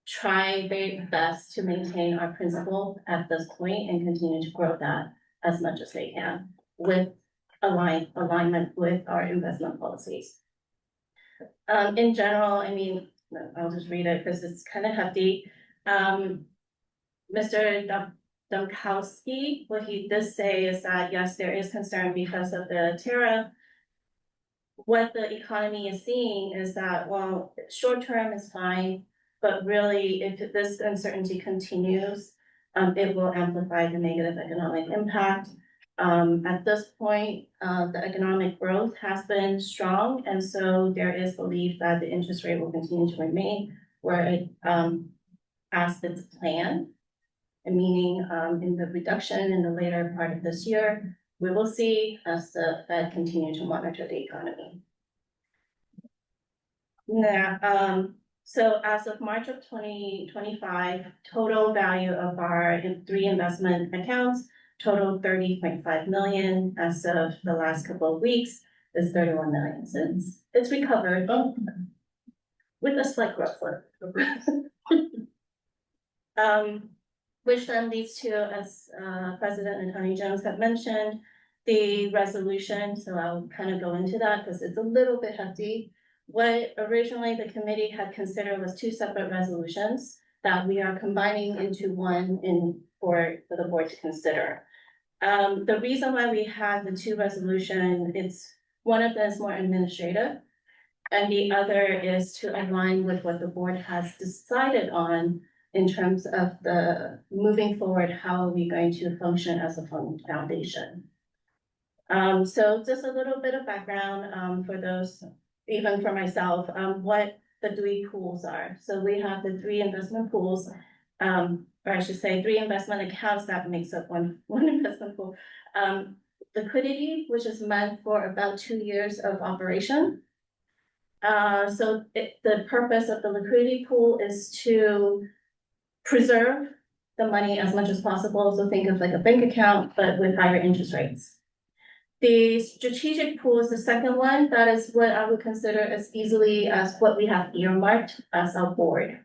try very best to maintain our principal at this point and continue to grow that as much as they can with alignment with our investment policies. In general, I mean, I'll just read it because it's kind of hefty. Mr. Domkowski, what he does say is that, yes, there is concern because of the tariff. What the economy is seeing is that, well, short term is fine, but really if this uncertainty continues, it will amplify the negative economic impact. At this point, the economic growth has been strong, and so there is belief that the interest rate will continue to remain where it as it's planned. And meaning in the reduction in the later part of this year, we will see as the Fed continue to monitor the economy. Now, so as of March of 2025, total value of our 3 investment accounts totaled 30.5 million. As of the last couple of weeks, is 31 million. So it's recovered, with a slight growth. Which then leads to, as President and Attorney Jones have mentioned, the resolution. So I'll kind of go into that because it's a little bit hefty. What originally the committee had considered was 2 separate resolutions that we are combining into one for the board to consider. The reason why we had the 2 resolutions, it's one of them is more administrative. And the other is to align with what the board has decided on in terms of the moving forward, how are we going to function as a foundation? So just a little bit of background, for those, even for myself, what the three pools are. So we have the three investment pools, or I should say, three investment accounts that makes up one investment pool. Liquidity, which is meant for about 2 years of operation. The purpose of the liquidity pool is to preserve the money as much as possible. So think of like a bank account, but with higher interest rates. The strategic pool is the second one. That is what I would consider as easily as what we have earmarked as our board.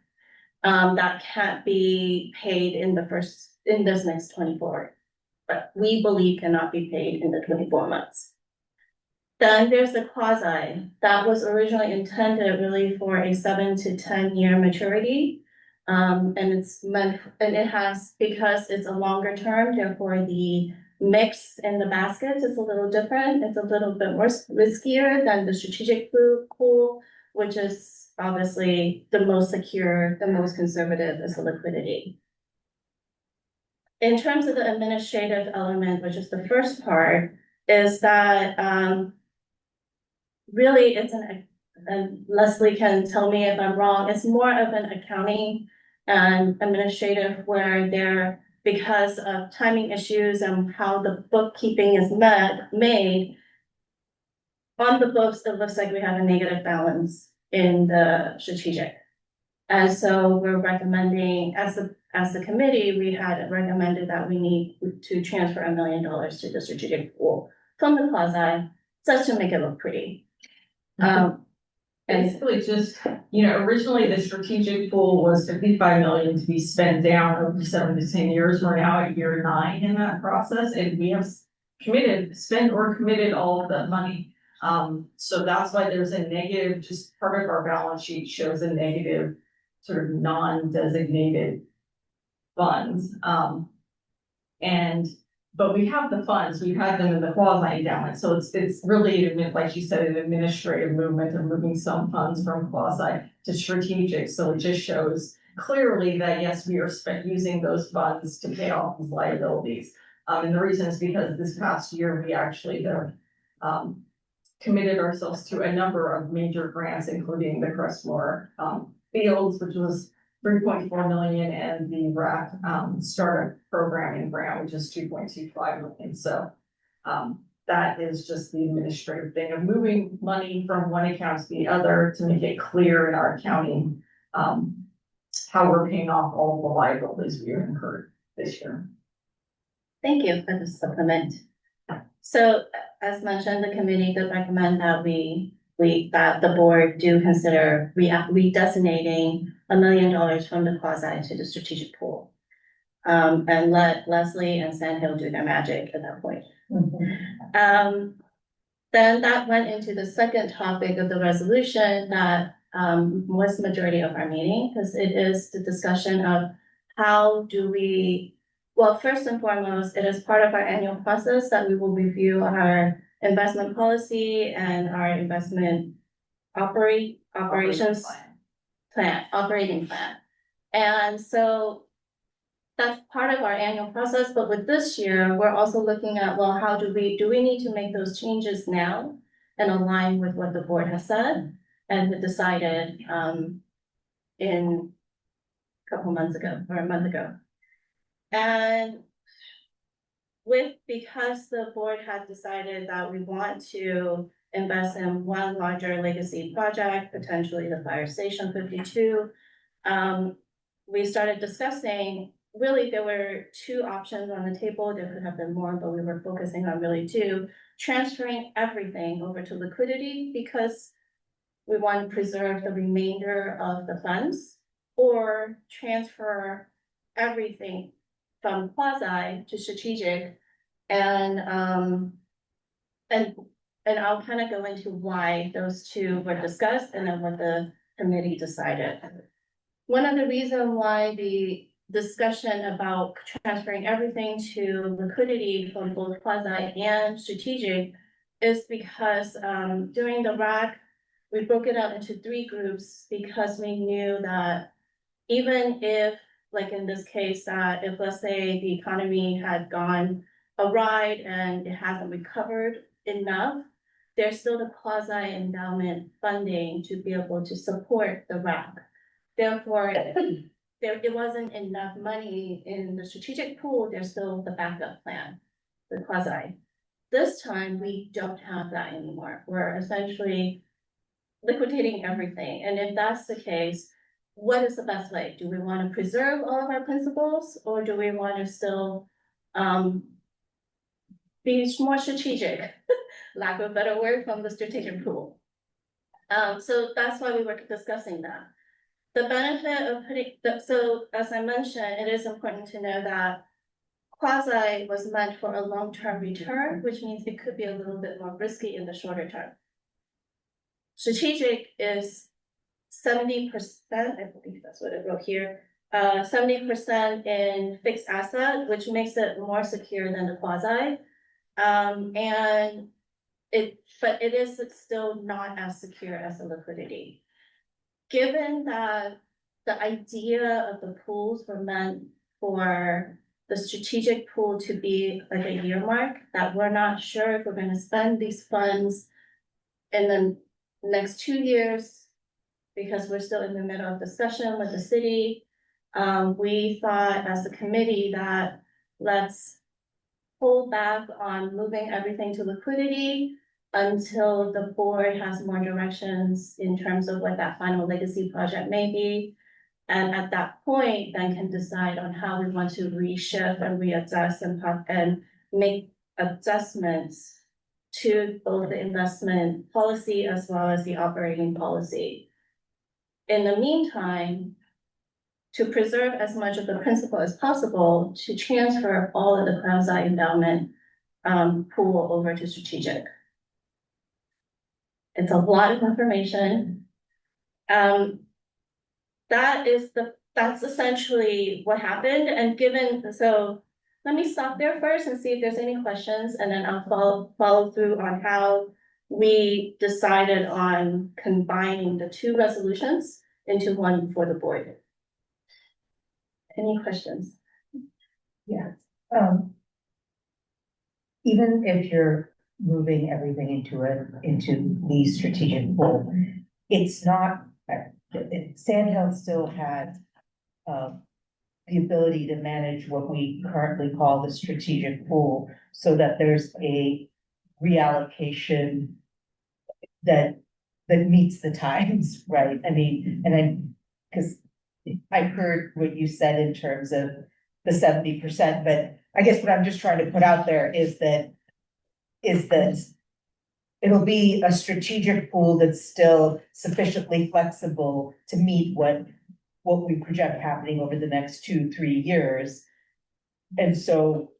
That can't be paid in this next 24, but we believe cannot be paid in the 24 months. Then there's the quasi. That was originally intended really for a 7 to 10 year maturity. And it's meant, and it has, because it's a longer term, therefore the mix in the baskets is a little different. It's a little bit more riskier than the strategic pool, which is obviously the most secure, the most conservative is the liquidity. In terms of the administrative element, which is the first part, is that really it's and Leslie can tell me if I'm wrong, it's more of an accounting and administrative where because of timing issues and how the bookkeeping is made, on the books, it looks like we have a negative balance in the strategic. And so we're recommending, as the committee, we had recommended that we need to transfer $1 million to the strategic pool from the quasi, just to make it look pretty. Basically just, originally the strategic pool was 55 million to be spent down over 7 to 10 years. We're now at year 9 in that process, and we have spent or committed all of that money. So that's why there's a negative, just part of our balance sheet shows a negative sort of non-designated funds. But we have the funds, we've had them in the quasi endowment, so it's really, like you said, an administrative movement of moving some funds from quasi to strategic, so it just shows clearly that yes, we are using those funds to pay off these liabilities. And the reason is because this past year, we actually committed ourselves to a number of major grants, including the Crestmore Fields, which was 3.4 million, and the RAC startup programming grant, which is 2.25 million. So that is just the administrative thing of moving money from one account to the other to make it clear in our accounting how we're paying off all of the liabilities we incurred this year. Thank you for the supplement. So as mentioned, the committee did recommend that that the board do consider redesignating $1 million from the quasi to the strategic pool. And let Leslie and Sandhill do their magic at that point. Then that went into the second topic of the resolution that was the majority of our meeting, because it is the discussion of how do we, well, first and foremost, it is part of our annual process that we will review our investment policy and our investment operating plan. And so that's part of our annual process, but with this year, we're also looking at, well, how do we need to make those changes now and align with what the board has said and decided in a couple months ago or a month ago. And because the board had decided that we want to invest in one larger legacy project, potentially the Fire Station 52, we started discussing, really there were 2 options on the table. There could have been more, but we were focusing on really 2, transferring everything over to liquidity because we want to preserve the remainder of the funds, or transfer everything from quasi to strategic. And I'll kind of go into why those 2 were discussed and then what the committee decided. One of the reasons why the discussion about transferring everything to liquidity from both quasi and strategic is because during the RAC, we broke it out into 3 groups because we knew that even if, like in this case, that if, let's say, the economy had gone awry and it hasn't recovered enough, there's still the quasi endowment funding to be able to support the RAP. Therefore, it wasn't enough money in the strategic pool, there's still the backup plan, the quasi. This time, we don't have that anymore. We're essentially liquidating everything. And if that's the case, what is the best way? Do we want to preserve all of our principles, or do we want to still be more strategic, lack of a better word, from the strategic pool? So that's why we were discussing that. The benefit of so as I mentioned, it is important to know that quasi was meant for a long-term return, which means it could be a little bit more risky in the shorter term. Strategic is 70%, I believe that's what I wrote here, 70% in fixed asset, which makes it more secure than the quasi. But it is still not as secure as the liquidity. Given that the idea of the pools were meant for the strategic pool to be like a year mark, that we're not sure if we're gonna spend these funds in the next 2 years, because we're still in the middle of discussion with the city. We thought as a committee that let's pull back on moving everything to liquidity until the board has more directions in terms of what that final legacy project may be. And at that point, then can decide on how we want to reshift and readjust and make adjustments to both the investment policy as well as the operating policy. In the meantime, to preserve as much of the principle as possible, to transfer all of the quasi endowment pool over to strategic. It's a lot of information. That's essentially what happened. And so let me stop there first and see if there's any questions, and then I'll follow through on how we decided on combining the 2 resolutions into one for the board. Any questions? Yeah. Even if you're moving everything into the strategic pool, it's not, Sandhill still had the ability to manage what we currently call the strategic pool, so that there's a reallocation that meets the times, right? I mean, because I heard what you said in terms of the 70%, but I guess what I'm just trying to put out there is that it'll be a strategic pool that's still sufficiently flexible to meet what we project happening over the next 2-3 years. And so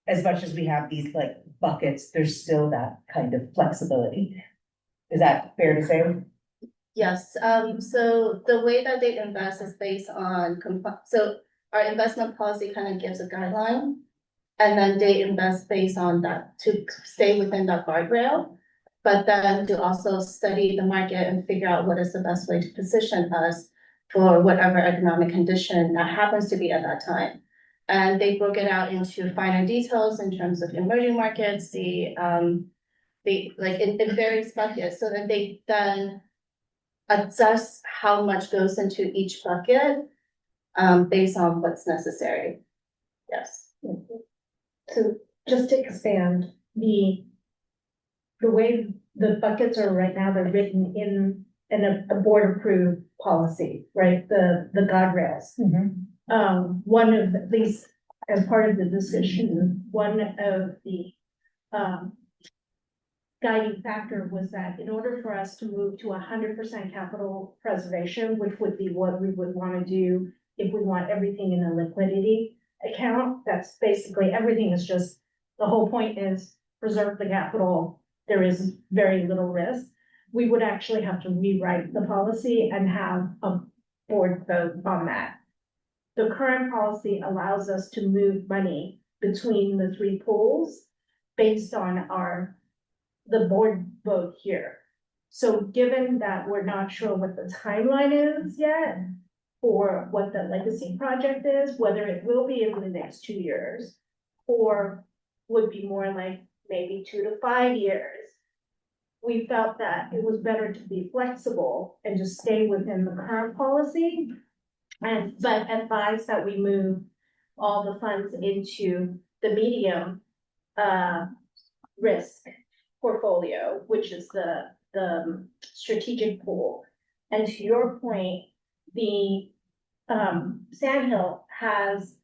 as much as we have these like buckets, there's still that kind of flexibility. Is that fair to say? Yes, so the way that they invest is based on, so our investment policy kind of gives a guideline. And then they invest based on that to stay within that guardrail, but then to also study the market and figure out what is the best way to position us for whatever economic condition that happens to be at that time. And they broke it out into finer details in terms of emerging markets, like in various buckets, so that they then adjust how much goes into each bucket based on what's necessary. Yes. So just to expand, the way the buckets are right now, they're written in a board approved policy, right? The guardrails. One of, at least as part of the decision, one of the guiding factor was that in order for us to move to 100% capital preservation, which would be what we would want to do if we want everything in a liquidity account, that's basically everything is just, the whole point is preserve the capital. There is very little risk. We would actually have to rewrite the policy and have a board vote on that. The current policy allows us to move money between the 3 pools based on the board vote here. So given that we're not sure what the timeline is yet for what the legacy project is, whether it will be in the next 2 years or would be more like maybe 2 to 5 years, we felt that it was better to be flexible and just stay within the current policy. But advise that we move all the funds into the medium risk portfolio, which is the strategic pool. And to your point, the Sandhill has,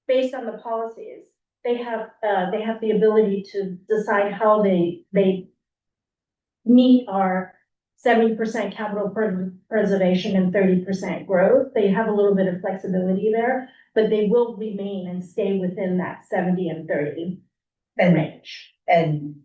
based on the policies, they have the ability to decide how they meet our 70% capital preservation and 30% growth. They have a little bit of flexibility there, but they will remain and stay within that 70 and 30 range. And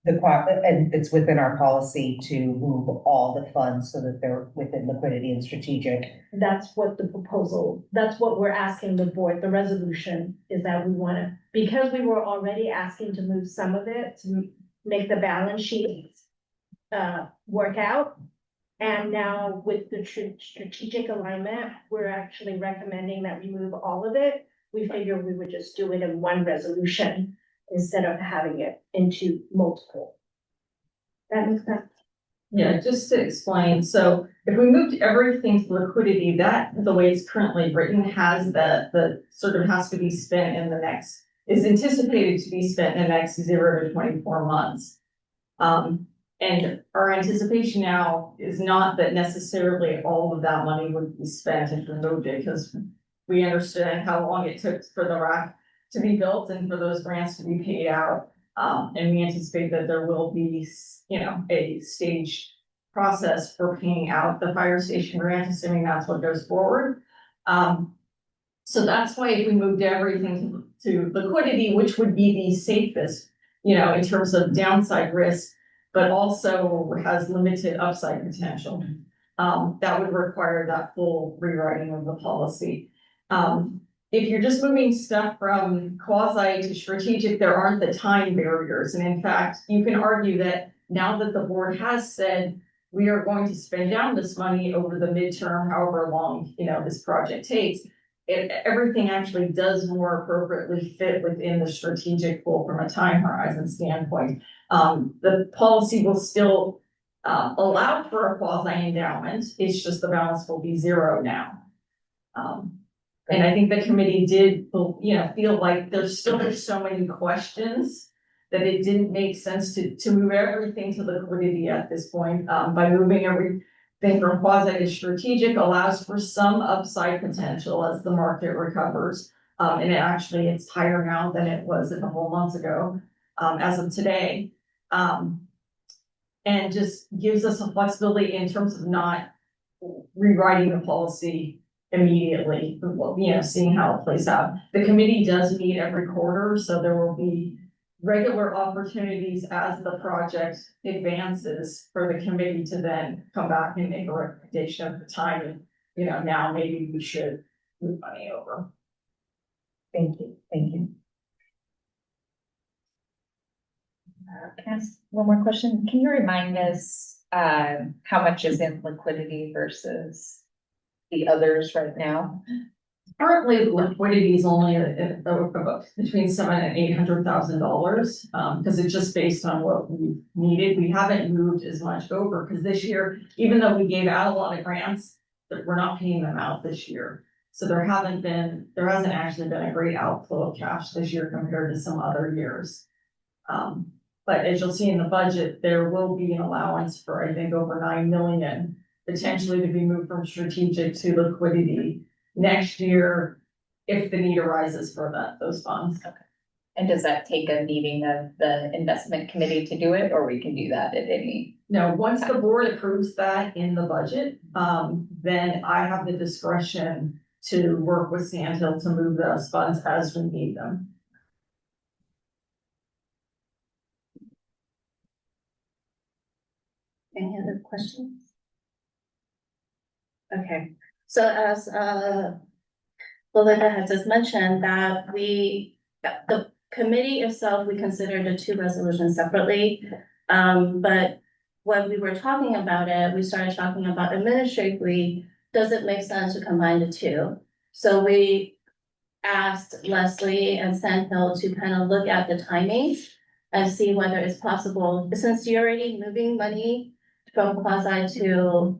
and it's within our policy to move all the funds so that they're within liquidity and strategic. That's what the proposal, that's what we're asking the board, the resolution is that we wanna, because we were already asking to move some of it to make the balance sheet work out. And now with the strategic alignment, we're actually recommending that we move all of it. We figure we would just do it in one resolution instead of having it into multiple. That makes sense? Yeah, just to explain, so if we moved everything to liquidity, that, the way it's currently written, has the sort of has to be spent in the next, is anticipated to be spent in the next 0 to 24 months. And our anticipation now is not that necessarily all of that money would be spent if we moved it, because we understand how long it took for the rack to be built and for those grants to be paid out. And we anticipate that there will be, you know, a staged process for paying out the fire station grant, assuming that's what goes forward. So that's why if we moved everything to liquidity, which would be the safest, you know, in terms of downside risk, but also has limited upside potential, that would require that full rewriting of the policy. If you're just moving stuff from quasi to strategic, there aren't the time barriers. And in fact, you can argue that now that the board has said, we are going to spend down this money over the midterm, however long, you know, this project takes, everything actually does more appropriately fit within the strategic goal from a time horizon standpoint. The policy will still allow for a quasi endowment. It's just the balance will be 0 now. And I think the committee did, you know, feel like there's so many questions that it didn't make sense to move everything to liquidity at this point. By moving everything from quasi to strategic allows for some upside potential as the market recovers. And it's higher now than it was a couple of months ago, as of today. And just gives us a flexibility in terms of not rewriting the policy immediately, you know, seeing how it plays out. The committee does meet every quarter, so there will be regular opportunities as the project advances for the committee to then come back and make a recommendation of the time. And, you know, now maybe we should move money over. Thank you. Can I ask one more question? Can you remind us how much is in liquidity versus the others right now? Currently, liquidity is only about between $700,000 and $800,000, because it's just based on what we needed. We haven't moved as much over because this year, even though we gave out a lot of grants, we're not paying them out this year. So there hasn't actually been a great outflow of cash this year compared to some other years. But as you'll see in the budget, there will be an allowance for, I think, over 9 million potentially to be moved from strategic to liquidity next year if the need arises for those funds. Okay. And does that take a meeting of the investment committee to do it, or we can do that at any? No, once the board approves that in the budget, then I have the discretion to work with Sandhill to move those funds as we need them. Any other questions? Okay, so as Belinda has just mentioned that the committee itself, we consider the two resolutions separately. But when we were talking about it, we started talking about administratively, does it make sense to combine the two? So we asked Leslie and Sandhill to kind of look at the timings and see whether it's possible, since you're already moving money from quasi to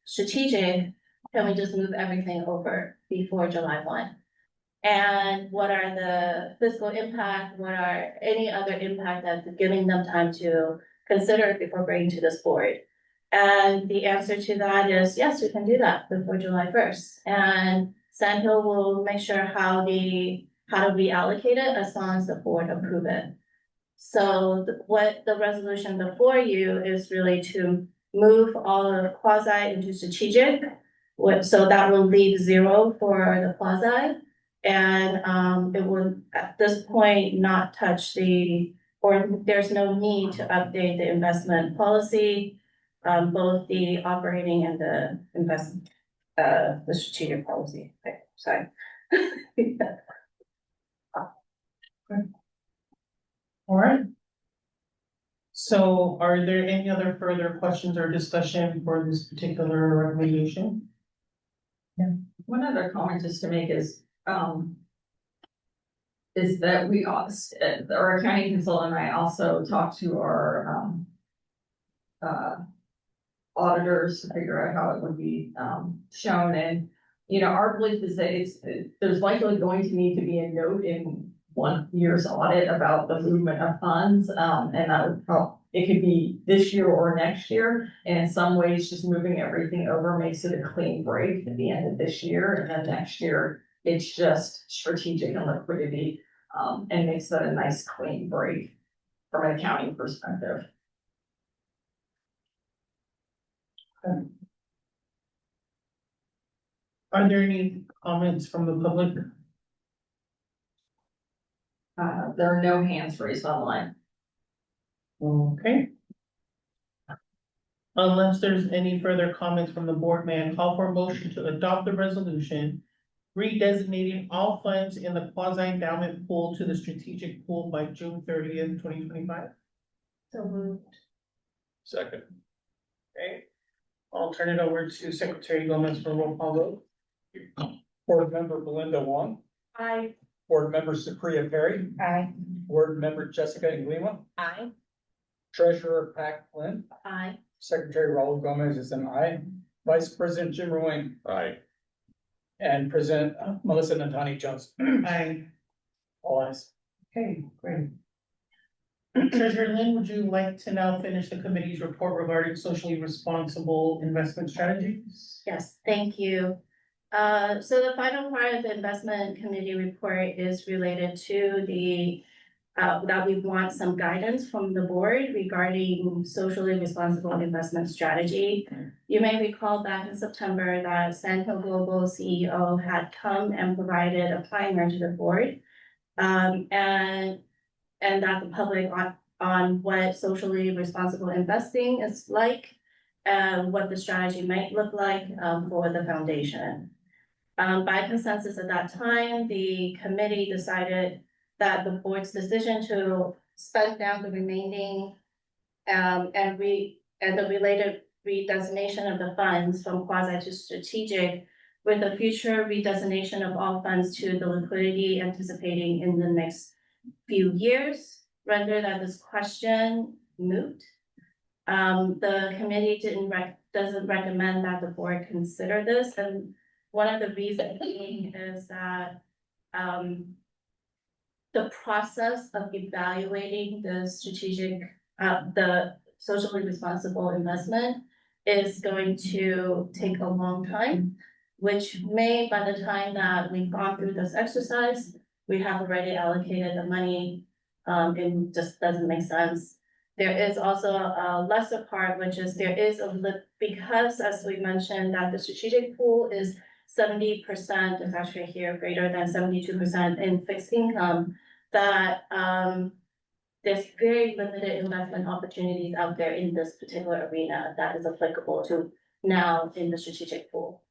strategic, can we just move everything over before July 1? And what are the fiscal impact? What are any other impact that's giving them time to consider before bringing to this board? And the answer to that is yes, we can do that before July 1st. And Sandhill will make sure how to reallocate it as long as the board approve it. So what the resolution before you is really to move all of quasi into strategic. So that will leave 0 for the quasi. And it would, at this point, not touch there's no need to update the investment policy, both the operating and the the strategic policy. Okay, sorry. All right. So are there any other further questions or discussion for this particular recommendation? One other comment just to make is that we also, our accounting consultant and I also talked to our auditors to figure out how it would be shown. And, you know, our belief is that there's likely going to need to be a note in 1 year's audit about the movement of funds. And that would it could be this year or next year. And in some ways, just moving everything over makes it a clean break at the end of this year. And then next year, it's just strategic and liquidity, and makes that a nice clean break from an accounting perspective. Are there any comments from the public? There are no hands raised online. Okay. Unless there's any further comments from the board, may I call for a motion to adopt the resolution redesignating all funds in the quasi-endowment pool to the strategic pool by June 30th, 2025? So moved. Second. Okay. I'll turn it over to Secretary Gomez for roll call vote. Board Member Belinda Wong, Aye. Board Member Supriya Perry, Aye. Board Member Jessica Inglima, Aye. Treasurer Pat Flynn, Aye. Secretary Raul Gomez is an aye, Vice President Jim Ruane, Aye. and President Melissa Natani Jones. Aye. All ayes. Okay, great. Treasurer Lynn, would you like to now finish the committee's report regarding socially responsible investment strategies? Yes, thank you. So the final part of the investment committee report is related to the that we want some guidance from the board regarding socially responsible investment strategy. You may recall back in September that Sandhill Global CEO had come and provided a primer to the board. And that the public on what socially responsible investing is like, and what the strategy might look like for the foundation. By consensus at that time, the committee decided that the board's decision to spend down the remaining and the related redesignation of the funds from quasi to strategic, with a future redesignation of all funds to the liquidity anticipating in the next few years, render that this question moot. The committee doesn't recommend that the board consider this, and one of the reasons being is that the process of evaluating the strategic, the socially responsible investment is going to take a long time, which may, by the time that we've gone through this exercise, we have already allocated the money. It just doesn't make sense. There is also a lesser part, which is there is because as we mentioned that the strategic pool is 70%, it's actually here greater than 72% in fixed income, that there's very limited investment opportunities out there in this particular arena that is applicable to now in the strategic pool.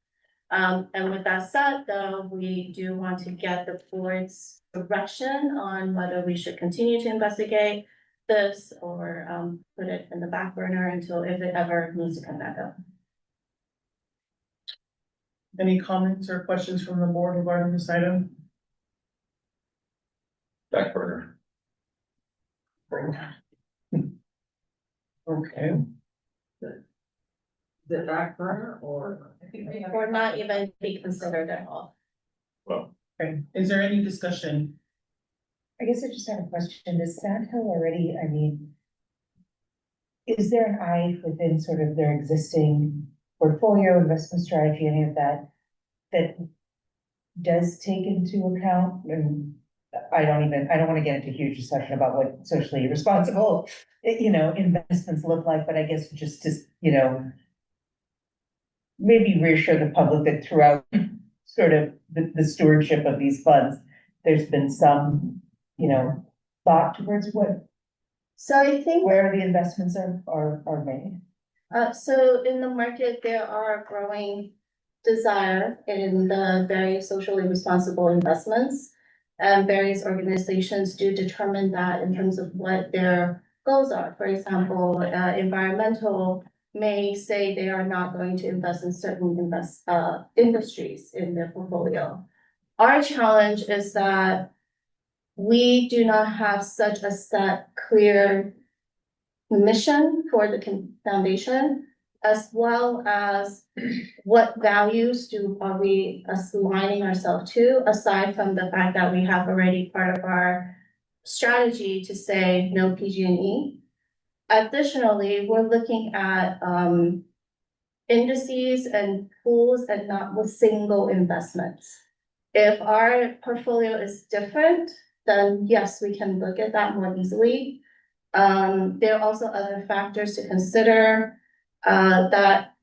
And with that said, though, we do want to get the board's direction on whether we should continue to investigate this or put it in the back burner until if it ever needs to come back up. Any comments or questions from the board regarding this item? Back burner. Okay. The back burner or? Or not even be considered at all. Well, Okay, is there any discussion? I guess I just had a question. Does Sandhill already, I mean, is there an eye within sort of their existing portfolio investment strategy, any of that, that does take into account, and I don't wanna get into a huge discussion about what socially responsible, investments look like, but I guess just to, maybe reassure the public that throughout sort of the stewardship of these funds, there's been some, thought towards So I think, where the investments are made. so in the market, there are growing desire in the very socially responsible investments. And various organizations do determine that in terms of what their goals are. For example, environmental may say they are not going to invest in certain industries in their portfolio. Our challenge is that we do not have such a set, clear mission for the foundation, as well as what values are we aligning ourselves to, aside from the fact that we have already part of our strategy to say no PG&E. Additionally, we're looking at indices and pools and not with single investments. If our portfolio is different, then yes, we can look at that more easily. There are also other factors to consider, that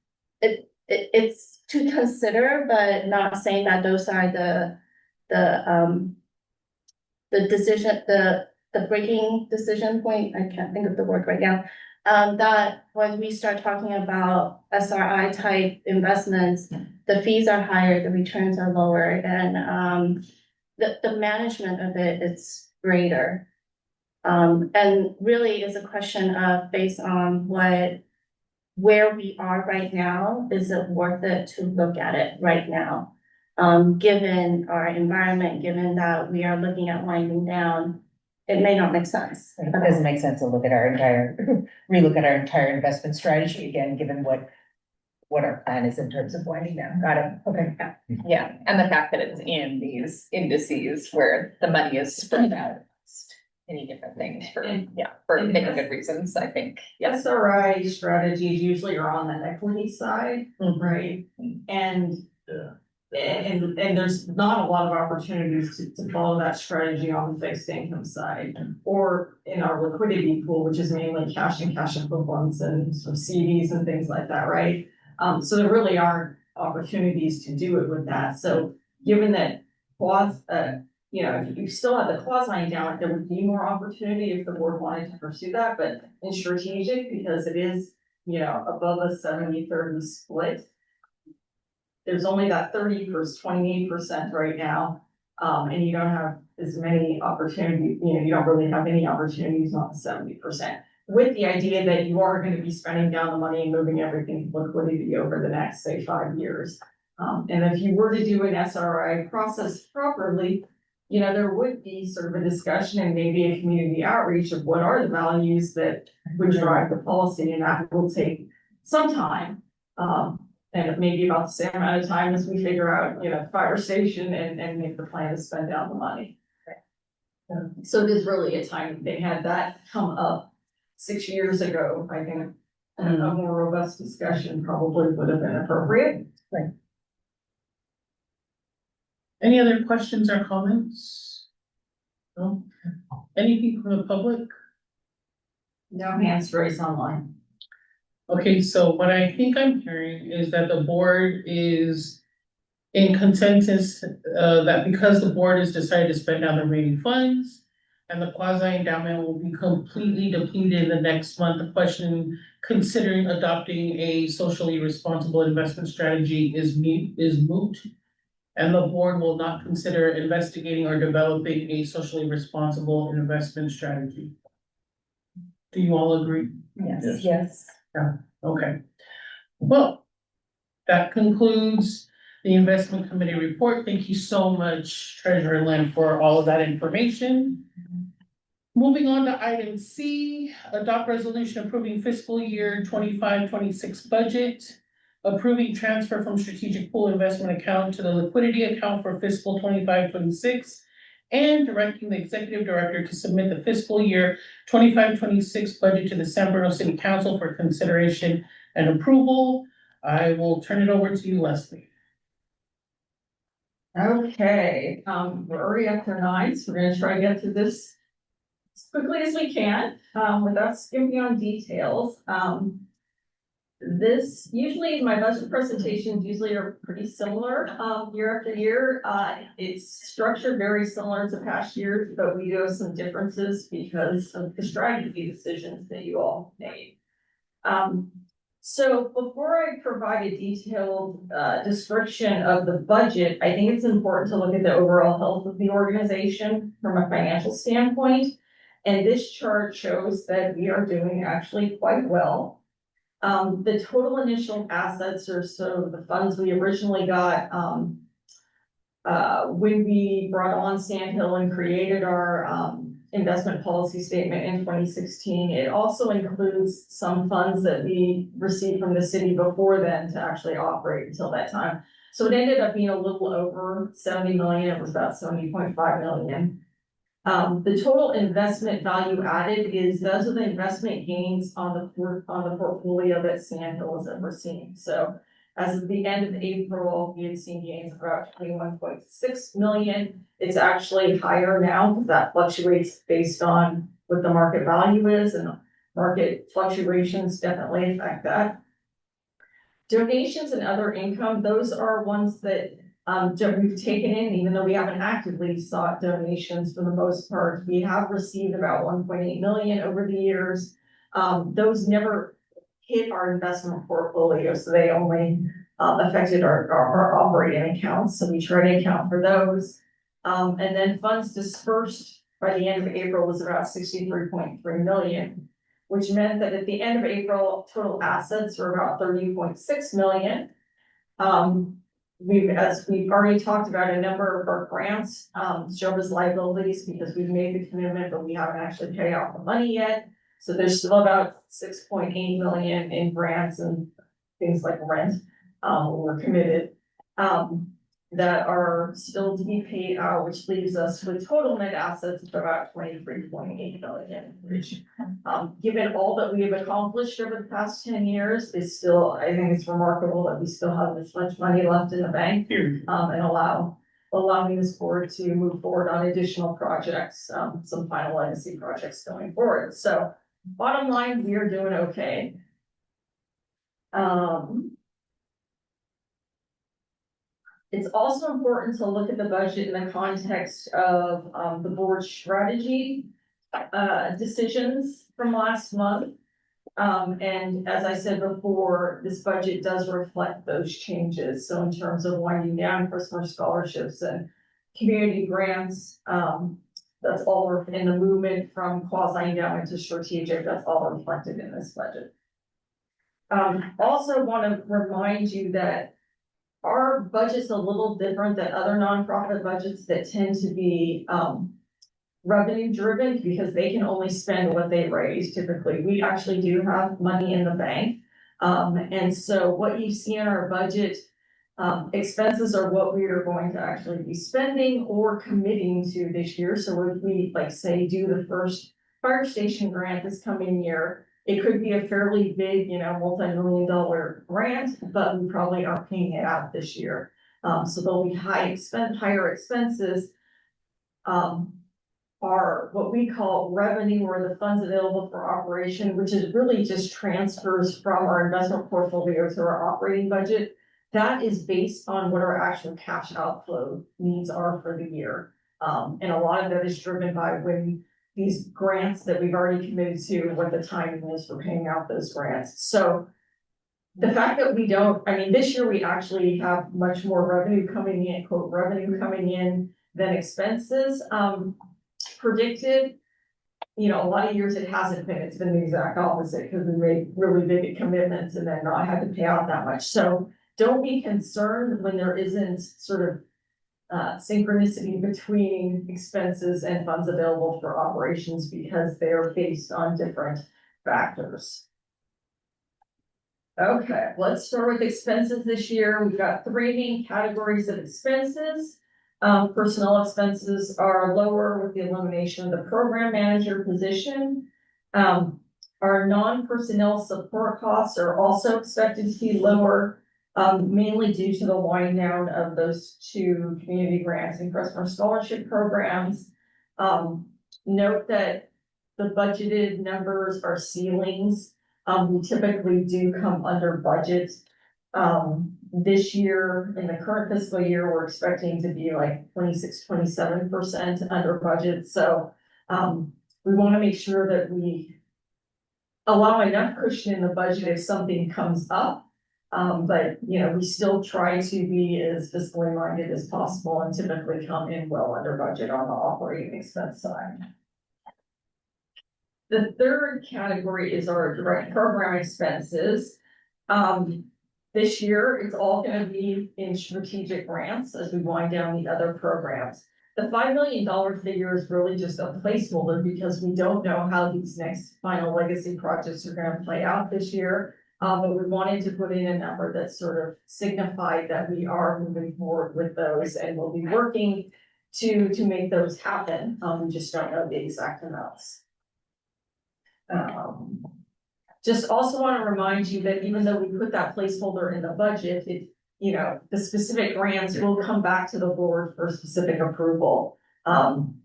it's to consider, but not saying that those are the decision, the breaking decision point. I can't think of the word right now. That when we start talking about SRI type investments, the fees are higher, the returns are lower, and the management of it is greater. And really is a question of based on where we are right now, is it worth it to look at it right now? Given our environment, given that we are looking at winding down, it may not make sense. It doesn't make sense to look at relook at our entire investment strategy again, given what our plan is in terms of winding down. Got it. Okay. Yeah, and the fact that it's in these indices where the money is spread out. Many different things for many good reasons, I think. SRI strategies usually are on the equity side, right? And there's not a lot of opportunities to follow that strategy on the fixed income side or in our liquidity pool, which is mainly cash and cash equivalents and some CDs and things like that, right? So there really aren't opportunities to do it with that. So given that if you still have the clause line down, there would be more opportunity if the board wanted to pursue that, but in strategic, because it is, above a 70-30 split. There's only that 28% right now, and you don't have as many opportunities, you don't really have any opportunities on the 70%. With the idea that you are going to be spending down the money and moving everything to liquidity over the next, say, 5 years. And if you were to do an SRI process properly, there would be sort of a discussion and maybe a community outreach of what are the values that would drive the policy, and that will take some time. And it may be about the same amount of time as we figure out, the fire station and make the plan to spend down the money. So it is really a time, they had that come up 6 years ago, I think a more robust discussion probably would have been appropriate. Right. Any other questions or comments? No? Anything from the public? No hands raised online. Okay, so what I think I'm hearing is that the board is in consensus, that because the board has decided to spend down the remaining funds, and the quasi endowment will be completely depleted in the next month. The question considering adopting a socially responsible investment strategy is moot. And the board will not consider investigating or developing a socially responsible investment strategy. Do you all agree? Yes. Yes. Okay. Well, that concludes the investment committee report. Thank you so much, Treasurer Lynn, for all of that information. Moving on to item C, adopt resolution approving fiscal year 25-26 budget, approving transfer from strategic pool investment account to the liquidity account for fiscal 25-26, and directing the executive director to submit the fiscal year 25-26 budget to the San Bruno City Council for consideration and approval. I will turn it over to you, Leslie. Okay, we're already up to 9, so we're gonna try to get through this as quickly as we can, without skipping on details. This, usually my budget presentations usually are pretty similar, year after year. It's structured very similar to past years, but we do have some differences because of the strategy decisions that you all made. So before I provide a detailed description of the budget, I think it's important to look at the overall health of the organization from a financial standpoint. And this chart shows that we are doing actually quite well. The total initial assets are so the funds we originally got when we brought on Sandhill and created our investment policy statement in 2016. It also includes some funds that we received from the city before then to actually operate until that time. So it ended up being a little over 70 million. It was about 70.5 million. The total investment value added is those are the investment gains on the portfolio that Sandhill has ever seen. So as of the end of April, we had seen gains of about 21.6 million. It's actually higher now because that fluctuates based on what the market value is, and market fluctuations definitely affect that. Donations and other income, those are ones that we've taken in, even though we haven't actively sought donations for the most part. We have received about 1.8 million over the years. Those never hit our investment portfolio, so they only affected our operating accounts. So we try to account for those. And then funds dispersed by the end of April was about 63.3 million, which meant that at the end of April, total assets were about 30.6 million. As we've already talked about, a number of our grants show as liabilities because we've made the commitment, but we haven't actually paid out the money yet. So there's still about 6.8 million in grants and things like rent, we're committed, that are still to be paid out, which leaves us with total net assets of about 23.8 million, which, given all that we have accomplished over the past 10 years, is still, I think it's remarkable that we still have this much money left in the bank, and allowing this board to move forward on additional projects, some final legacy projects going forward. So bottom line, we are doing okay. It's also important to look at the budget in the context of the board's strategy decisions from last month. And as I said before, this budget does reflect those changes. So in terms of winding down customer scholarships and community grants, that's all in the movement from quasi endowment to strategic, that's all reflected in this budget. Also want to remind you that our budget's a little different than other nonprofit budgets that tend to be revenue driven because they can only spend what they raise typically. We actually do have money in the bank. And so what you see in our budget, expenses are what we are going to actually be spending or committing to this year. So if we, like, say, do the first fire station grant this coming year, it could be a fairly big, multi-million-dollar grant, but we probably aren't paying it out this year. So there'll be higher expenses, are what we call revenue, or the funds available for operation, which is really just transfers from our investment portfolio to our operating budget. That is based on what our actual cash outflow needs are for the year. And a lot of that is driven by when these grants that we've already committed to, what the timing is for paying out those grants. So the fact that we don't, I mean, this year we actually have much more revenue coming in, quote, revenue coming in than expenses, predicted. You know, a lot of years it hasn't been, it's been the exact opposite, because we made really big commitments and then not had to pay out that much. So don't be concerned when there isn't sort of synchronicity between expenses and funds available for operations, because they are based on different factors. Okay, let's start with expenses this year. We've got three main categories of expenses. Personnel expenses are lower with the elimination of the program manager position. Our non-personnel support costs are also expected to be lower, mainly due to the wind down of those two community grants and Crestmore scholarship programs. Note that the budgeted numbers are ceilings. We typically do come under budget. This year, in the current fiscal year, we're expecting to be like 26-27% under budget. So we want to make sure that we allow enough cushion in the budget if something comes up. But you know, we still try to be as fiscally minded as possible and typically come in well under budget on the operating expense side. The third category is our direct program expenses. This year, it's all going to be in strategic grants as we wind down the other programs. The $5 million figure is really just a placeholder because we don't know how these next final legacy projects are going to play out this year. But we wanted to put in a number that sort of signified that we are moving forward with those and we'll be working to make those happen. We just don't know the exact amounts. Just also want to remind you that even though we put that placeholder in the budget, it, you know, the specific grants will come back to the board for specific approval.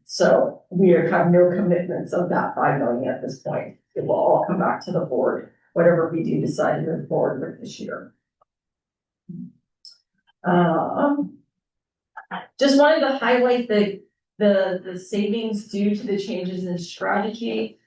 So we have no commitments of that $5 million at this point. It will all come back to the board, whatever we do decide to move forward with this year. Just wanted to highlight the savings due to the changes in strategy.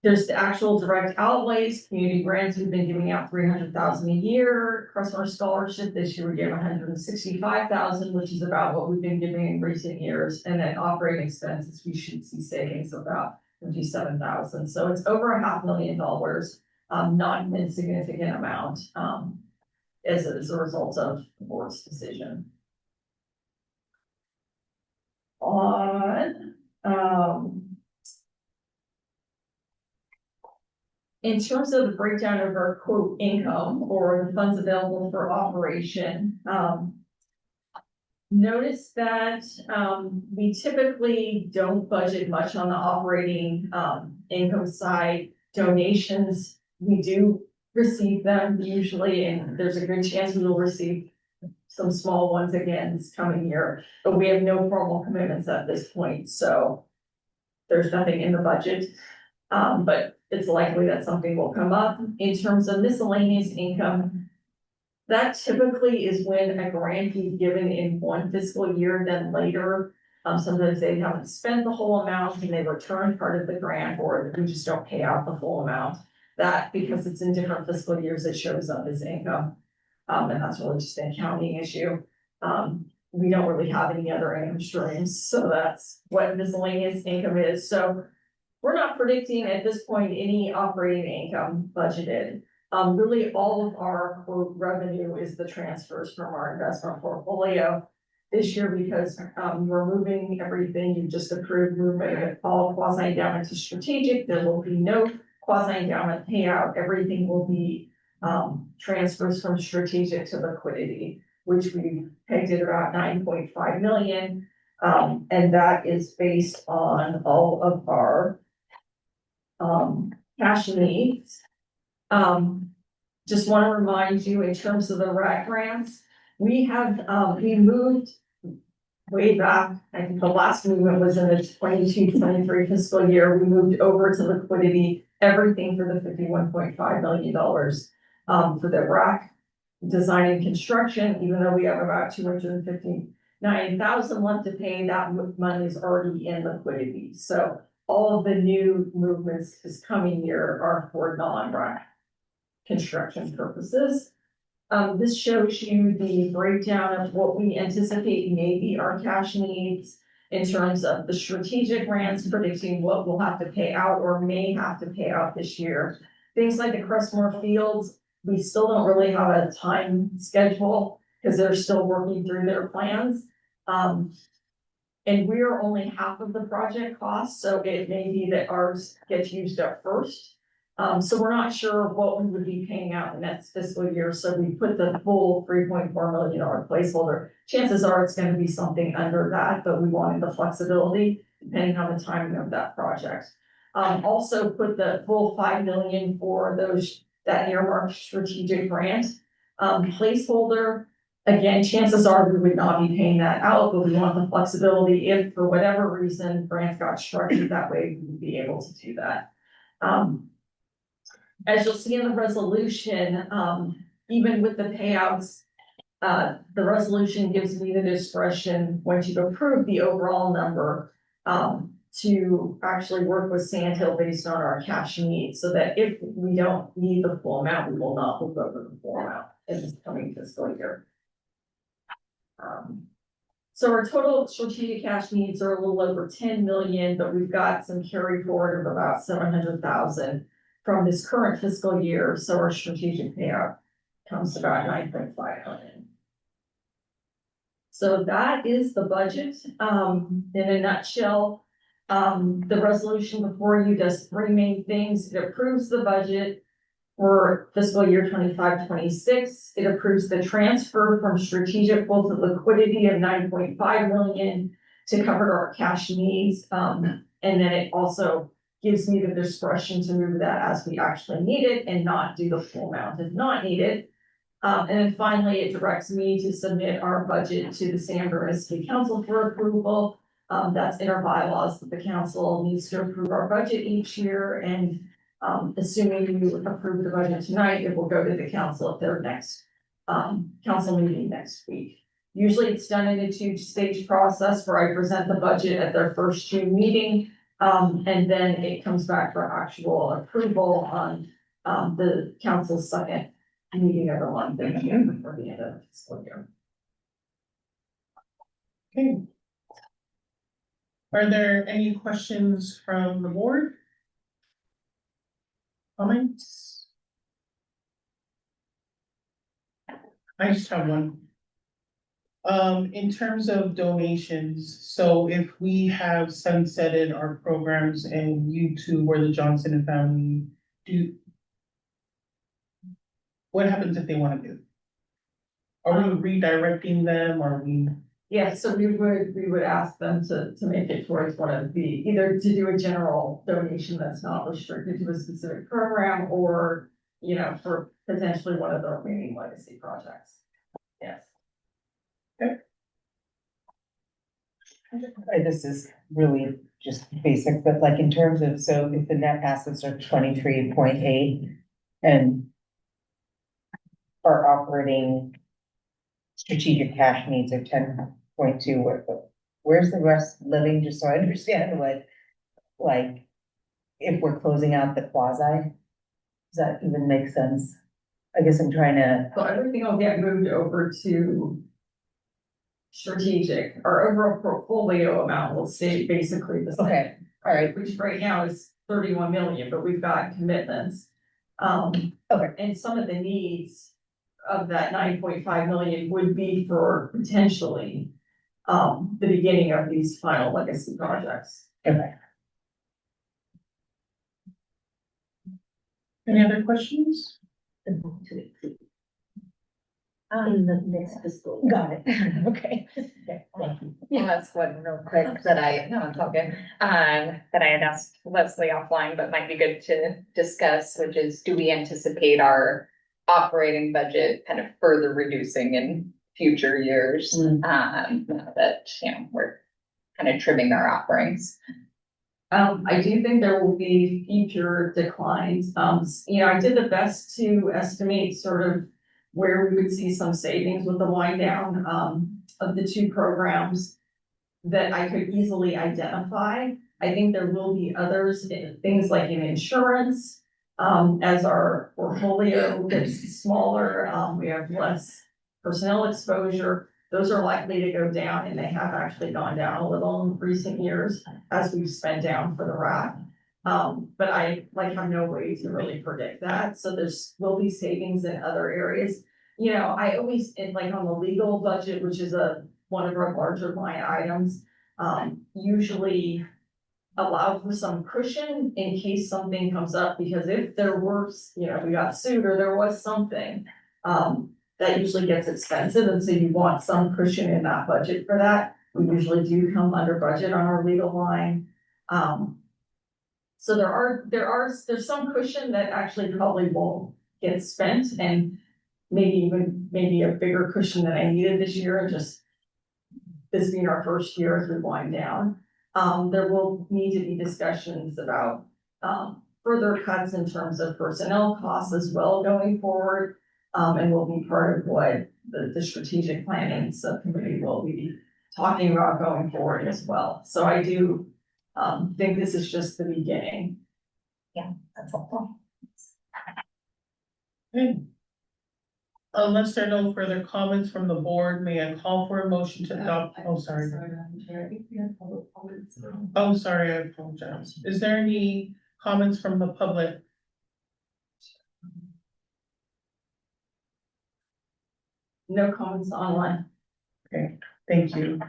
There's the actual direct outlays, community grants, we've been giving out $300,000 a year. Crestmore scholarship this year we gave $165,000, which is about what we've been giving in recent years. And then operating expenses, we should see savings of about $57,000. So it's over $500,000, not an insignificant amount, as a result of the board's decision. In terms of the breakdown of our quote income or the funds available for operation, notice that we typically don't budget much on the operating income side. Donations, we do receive them usually, and there's a good chance we will receive some small ones again this coming year, but we have no formal commitments at this point, so there's nothing in the budget. But it's likely that something will come up. In terms of miscellaneous income, that typically is when a grant is given in one fiscal year, then later, sometimes they haven't spent the whole amount and they return part of the grant, or we just don't pay out the full amount. That, because it's in different fiscal years, it shows up as income. And that's really just an accounting issue. We don't really have any other income streams, so that's what miscellaneous income is. So we're not predicting at this point any operating income budgeted. Really all of our quote revenue is the transfers from our investment portfolio this year, because we're moving everything you just approved, moving all quasi endowment to strategic. There will be no quasi endowment payout. Everything will be transfers from strategic to liquidity, which we pegged at about $9.5 million. And that is based on all of our cash needs. Just want to remind you in terms of the RAC grants, we moved way back. I think the last movement was in the 22-23 fiscal year. We moved over to liquidity everything for the $51.5 million for the RAC design and construction, even though we have about $250 9,000 left to pay, that money is already in liquidity. So all of the new movements this coming year are for non-RAC construction purposes. This shows you the breakdown of what we anticipate may be our cash needs in terms of the strategic grants, predicting what we'll have to pay out or may have to pay out this year. Things like the Crestmore Fields, we still don't really have a time schedule because they're still working through their plans. And we're only half of the project cost, so it may be that ours gets used up first. So we're not sure what we would be paying out the next fiscal year, so we put the full $3.4 million placeholder. Chances are it's gonna be something under that, but we wanted the flexibility depending on the timing of that project. Also put the full $5 million for that earmarked strategic grant placeholder. Again, chances are we would not be paying that out, but we want the flexibility if for whatever reason grants got structured that way, we would be able to do that. As you'll see in the resolution, even with the payouts, the resolution gives me the discretion, once you've approved the overall number, to actually work with Sandhill based on our cash needs, so that if we don't need the full amount, we will not move over the full amount in this coming fiscal year. So our total strategic cash needs are a little over 10 million, but we've got some carry forward of about 700,000 from this current fiscal year. So our strategic payout comes to about 9.5 million. So that is the budget. In a nutshell, the resolution before you does three main things. It approves the budget for fiscal year 25-26. It approves the transfer from strategic pool to liquidity of 9.5 million to cover our cash needs. And then it also gives me the discretion to move that as we actually need it and not do the full amount if not needed. And then finally, it directs me to submit our budget to the San Bernardino City Council for approval. That's in our bylaws that the council needs to approve our budget each year, and assuming you approve the budget tonight, it will go to the council at their next council meeting next week. Usually it's done in a two-stage process where I present the budget at their first June meeting, and then it comes back for actual approval on the council's second meeting of the month in June before the end of the fiscal year. Okay. Are there any questions from the board? Comments? I just have one. In terms of donations, so if we have sunsetted our programs and YouTube or the Johnson and family what happens if they want to do? Are we redirecting them? Are we? Yeah, so we would ask them to make it towards one of the, either to do a general donation that's not restricted to a specific program, or, you know, for potentially one of the remaining legacy projects. Yes. Okay. This is really just basic, but like in terms of, so if the net assets are 23.8 and our operating strategic cash needs are 10.2, where's the rest living, just so I understand what, like, if we're closing out the quasi, does that even make sense? I guess I'm trying to. So everything will get moved over to strategic. Our overall portfolio amount will stay basically the same. Okay, all right. Which right now is 31 million, but we've got commitments. Okay. And some of the needs of that 9.5 million would be for potentially the beginning of these final legacy projects. Okay. Any other questions? In the next fiscal. Got it. Okay. Thank you. Yeah, that's one real quick that it's all good. That I had asked Leslie offline, but might be good to discuss, which is, do we anticipate our operating budget kind of further reducing in future years? Now that, we're kind of trimming our offerings. I do think there will be future declines. I did the best to estimate sort of where we would see some savings with the wind down. of the two programs that I could easily identify. I think there will be others, things like in insurance. As our portfolio gets smaller, we have less personnel exposure. Those are likely to go down, and they have actually gone down a little in recent years as we've spent down for the RAC. But I have no way to really predict that, so will be savings in other areas. You know, I always, like on the legal budget, which is one of our larger line items, usually allow for some cushion in case something comes up, because if there were, we got sued or there was something, that usually gets expensive, and so you want some cushion in that budget for that. We usually do come under budget on our legal line. So there's some cushion that actually probably won't get spent, and maybe a bigger cushion than I needed this year, and just this being our first year as we wind down. There will need to be discussions about further cuts in terms of personnel costs as well going forward. And will be part of what the strategic planning subcommittee will be talking about going forward as well. So I do think this is just the beginning. Yeah, that's helpful. Okay. Unless there are no further comments from the board, may I call for a motion to adopt? Oh, sorry. Oh, sorry, I apologize. Is there any comments from the public? No comments online. Okay, thank you.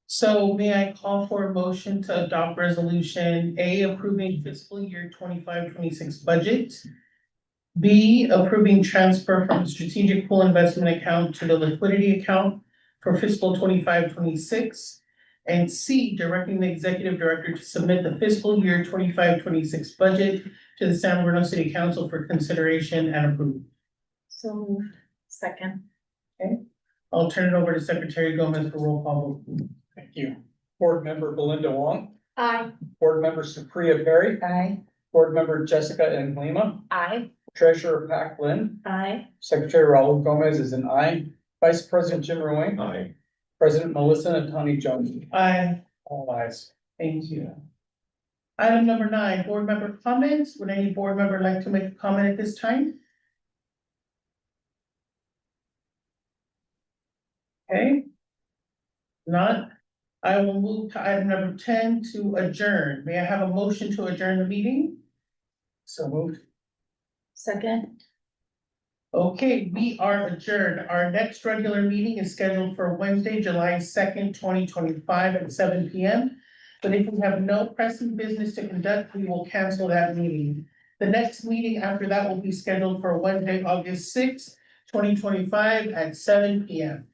So may I call for a motion to adopt resolution A, approving fiscal year 25-26 budget. B, approving transfer from the strategic pool investment account to the liquidity account for fiscal 25-26. And C, directing the executive director to submit the fiscal year 25-26 budget to the San Bernardino City Council for consideration and approval. So moved. Second. Okay, I'll turn it over to Secretary Gomez for roll call vote. Thank you. Board Member Belinda Wong. Aye. Board Member Supriya Perry. Aye. Board Member Jessica N. Lima. Aye. Treasurer Pac Lynn. Aye. Secretary Raul Gomez is an aye. Vice President Jim Ruane. Aye. President Melissa Natani Jones. Aye. All ayes. Thank you. Item number 9, board member comments. Would any board member like to make a comment at this time? Okay. Not. I will move to item number 10 to adjourn. May I have a motion to adjourn the meeting? So moved. Second. Okay, we are adjourned. Our next regular meeting is scheduled for Wednesday, July 2nd, 2025 at 7 p.m. But if we have no pressing business to conduct, we will cancel that meeting. The next meeting after that will be scheduled for Wednesday, August 6th, 2025 at 7 p.m.